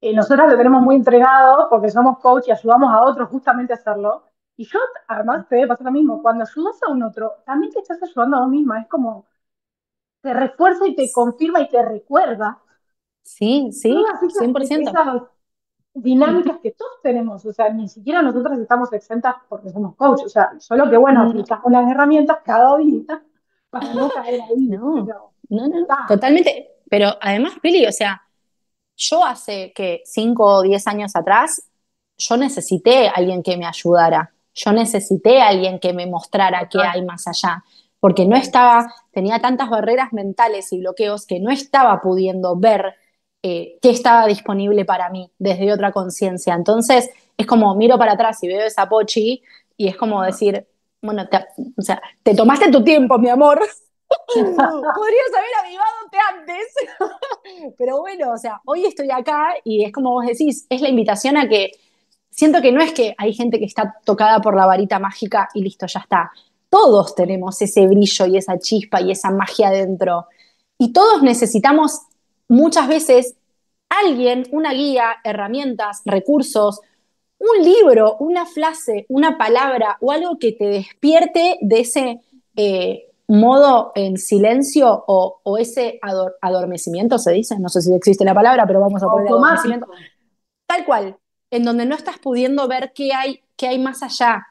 nosotros lo tenemos muy entrenado, porque somos coach y ayudamos a otros justamente a hacerlo. Y yo, además, te debe pasar lo mismo, cuando ayudas a un otro, también te estás ayudando a vos misma, es como, te refuerza y te confirma y te recuerda Sí, sí, todas 100%. esas dinámicas que todos tenemos, o sea, ni siquiera nosotras estamos exentas porque somos coach, o sea, solo que bueno, No, aplicamos las herramientas cada día para no caer ahí, no, pero no, está, totalmente. Pero además, Pili, o sea, yo hace que 5 o 10 años atrás, yo necesité a alguien que me ayudara, yo necesité a alguien que me mostrara qué total, hay más allá, porque no estaba, tenía tantas barreras mentales y bloqueos que no estaba pudiendo ver qué estaba disponible para mí desde otra conciencia. Entonces, es como miro para atrás y veo esa Pochi y es como decir, bueno, o sea, te tomaste tu tiempo, mi amor. Podrías haber avivándote antes. Pero bueno, o sea, hoy estoy acá y es como vos decís, es la invitación a que siento que no es que hay gente que está tocada por la varita mágica y listo, ya está. Todos tenemos ese brillo y esa chispa y esa magia dentro. Y todos necesitamos muchas veces alguien, una guía, herramientas, recursos, un libro, una frase, una palabra o algo que te despierte de ese modo en silencio o ese adormecimiento, se dice, no sé si existe la palabra, pero vamos a poner adormecimiento, automático, tal cual, en donde no estás pudiendo ver qué hay más allá.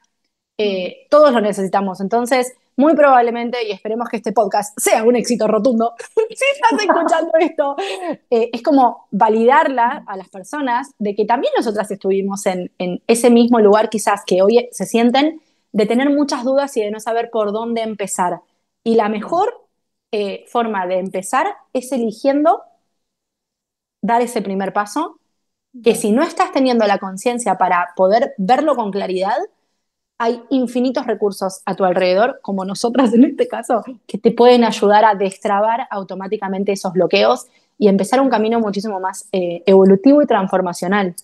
Todos lo necesitamos. Entonces, muy probablemente, y esperemos que este podcast sea un éxito rotundo, si estás escuchando esto, es como validarla a las personas de que también nosotras estuvimos en ese mismo lugar quizás que hoy se sienten, de tener muchas dudas y de no saber por dónde empezar. Y la mejor forma de empezar es eligiendo dar ese primer paso, que si no estás teniendo la conciencia para poder verlo con claridad, hay infinitos recursos a tu alrededor, como nosotras en este caso, que te pueden ayudar a destrabar automáticamente esos bloqueos y empezar un camino muchísimo más evolutivo y transformacional.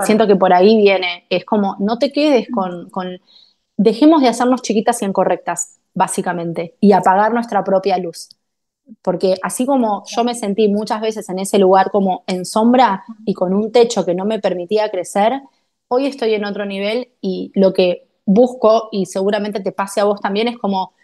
Siento que por ahí viene, es como, no te quedes dejemos de hacernos chiquitas y incorrectas, básicamente, y apagar nuestra propia luz. Porque así como yo me sentí muchas veces en ese lugar como en sombra y con un techo que no me permitía crecer, hoy estoy en otro nivel y lo que busco, y seguramente te pase a vos también, es como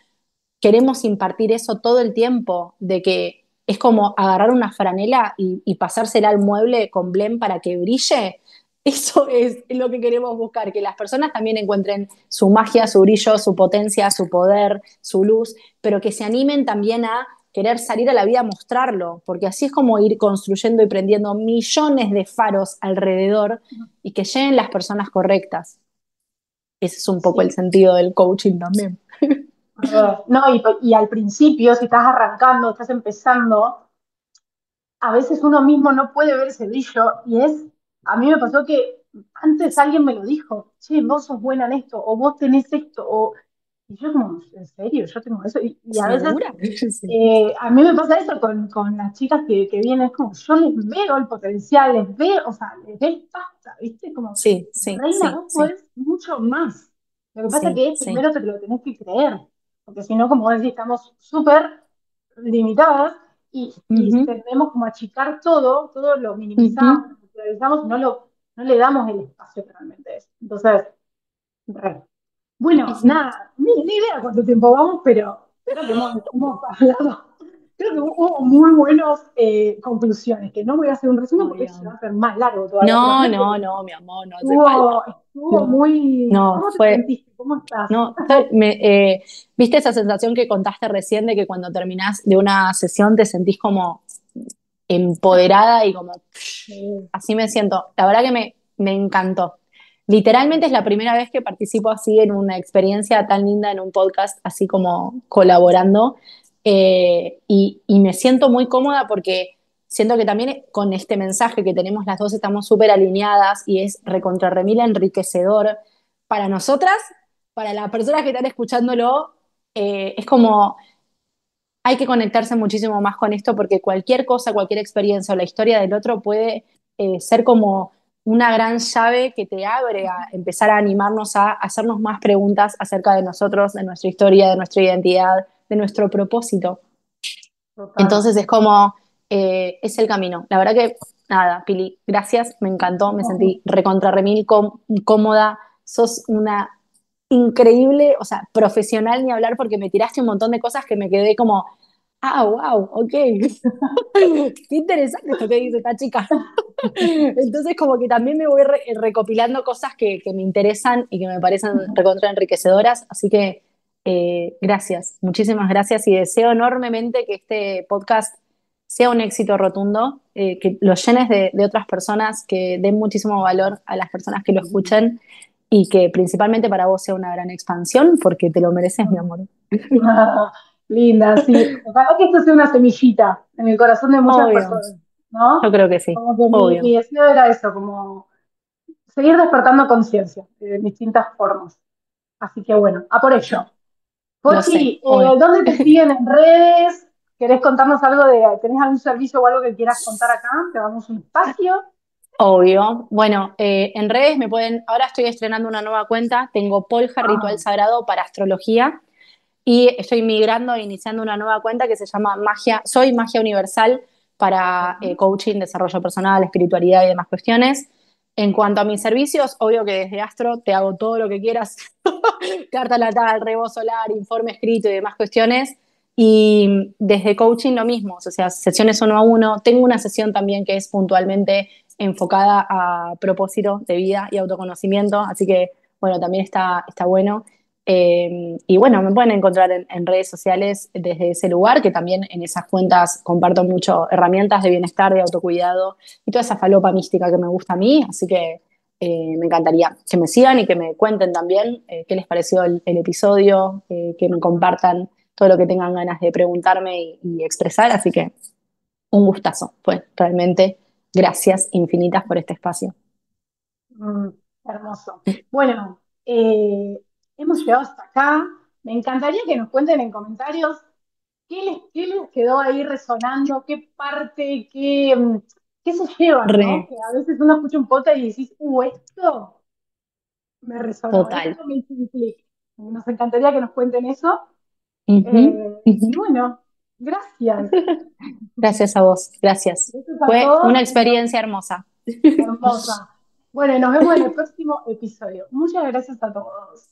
queremos impartir eso todo el tiempo, de que es como agarrar una franela y pasársela al mueble con blem para que brille. Eso es lo que queremos buscar, que las personas también encuentren su magia, su brillo, su potencia, su poder, su luz, pero que se animen también a querer salir a la vida a mostrarlo, porque así es como ir construyendo y prendiendo millones de faros alrededor y que lleguen las personas correctas. Ese es un poco el Sí. sentido del coaching también. No, y al principio, si estás arrancando, estás empezando, a veces uno mismo no puede ver ese brillo a mí me pasó que antes alguien me lo dijo, che, vos sos buena en esto, o vos tenés esto, y yo como, ¿en serio? Yo tengo eso, y a veces ¿Segura? Sí. a mí me pasa eso con las chicas que vienen, es como, yo les veo el potencial, les veo, o sea, les ves pasta, ¿viste? Como, Sí, sí, reina, sí, vos sí, podés mucho más. Lo que pasa sí, que es sí. primero te lo tenés que creer, porque si no, como vos decís, estamos súper limitadas y Ujú, tendemos como a achicar todo lo minimizamos, ujú. lo naturalizamos, no le damos el espacio que realmente es. Entonces, re. Bueno, nada, ni idea cuánto tiempo vamos, pero creo que hemos hablado, creo que hubo muy buenas conclusiones, que no voy a hacer un resumen porque se va a Obvio. hacer más largo todavía, pero No, creo que no, no, mi amor, no hace falta. estuvo No, muy... no, ¿Cómo te fue, sentiste? ¿Cómo estás? no, ¿viste esa sensación que contaste recién de que cuando terminás de una sesión te sentís como empoderada y como, Sí. así me siento? La verdad que me encantó. Literalmente es la primera vez que participo así en una experiencia tan linda en un podcast, así como colaborando. Y me siento muy cómoda porque siento que también con este mensaje que tenemos las dos estamos súper alineadas y es recontra remil enriquecedor para nosotras, para las personas que están escuchándolo. Es como hay que conectarse muchísimo más con esto porque cualquier cosa, cualquier experiencia o la historia del otro puede ser como una gran llave que te abre a empezar a animarnos a hacernos más preguntas acerca de nosotros, de nuestra historia, de nuestra identidad, de nuestro propósito. Total. Entonces es como, es el camino. La verdad que, nada, Pili, gracias, me encantó, me sentí recontra remil cómoda, sos una increíble, o sea, profesional ni hablar porque me tiraste un montón de cosas que me quedé como, ah, wow, ok, qué interesante esto que dice esta chica. Entonces como que también me voy recopilando cosas que me interesan y que me parecen recontra enriquecedoras, así que gracias, muchísimas gracias y deseo enormemente que este podcast sea un éxito rotundo, que lo llenes de otras personas, que den muchísimo valor a las personas que lo escuchen y que principalmente para vos sea una gran expansión porque te lo mereces, mi amor. Ah, linda, sí. Ojalá que esto sea una semillita en el corazón de muchas Obvio, personas, yo ¿no? creo que sí, Como que obvio, mi deseo era eso, como seguir despertando conciencia de distintas formas. Así que bueno, a por ello. lo sé, Pochi, obvio. ¿dónde te siguen en redes? ¿Querés contarnos algo tenés algún servicio o algo que quieras contar acá? Te damos un espacio. Obvio. Bueno, en redes me pueden, ahora estoy estrenando una nueva cuenta, tengo Polja Ritual Ah, Sagrado para astrología y estoy migrando e iniciando una nueva cuenta que se llama Soy Magia Universal para coaching, desarrollo personal, espiritualidad y demás cuestiones. En cuanto a mis servicios, obvio que desde Astro te hago todo lo que quieras, carta natal, rebo solar, informe escrito y demás cuestiones. Y desde coaching lo mismo, o sea, sesiones uno a uno. Tengo una sesión también que es puntualmente enfocada a propósito de vida y autoconocimiento, así que bueno, también está bueno. Y bueno, me pueden encontrar en redes sociales desde ese lugar, que también en esas cuentas comparto mucho herramientas de bienestar, de autocuidado y toda esa falopa mística que me gusta a mí, así que me encantaría que me sigan y que me cuenten también qué les pareció el episodio, que me compartan todo lo que tengan ganas de preguntarme y expresar, así que un gustazo, pues realmente gracias infinitas por este espacio. Mm, hermoso. Bueno, hemos llegado hasta acá. Me encantaría que nos cuenten en comentarios qué les quedó ahí resonando, qué parte, qué se llevan, ¿no? Re, Que a veces uno escucha un podcast y decís, esto me resonó, total. esto me hizo un clic. Nos encantaría que nos cuenten eso. Ujú, Y ujú. bueno, gracias. Gracias a vos, gracias. Gracias a Fue una todos. experiencia hermosa. Hermosa. Bueno, y nos vemos en el próximo episodio. Muchas gracias a todos.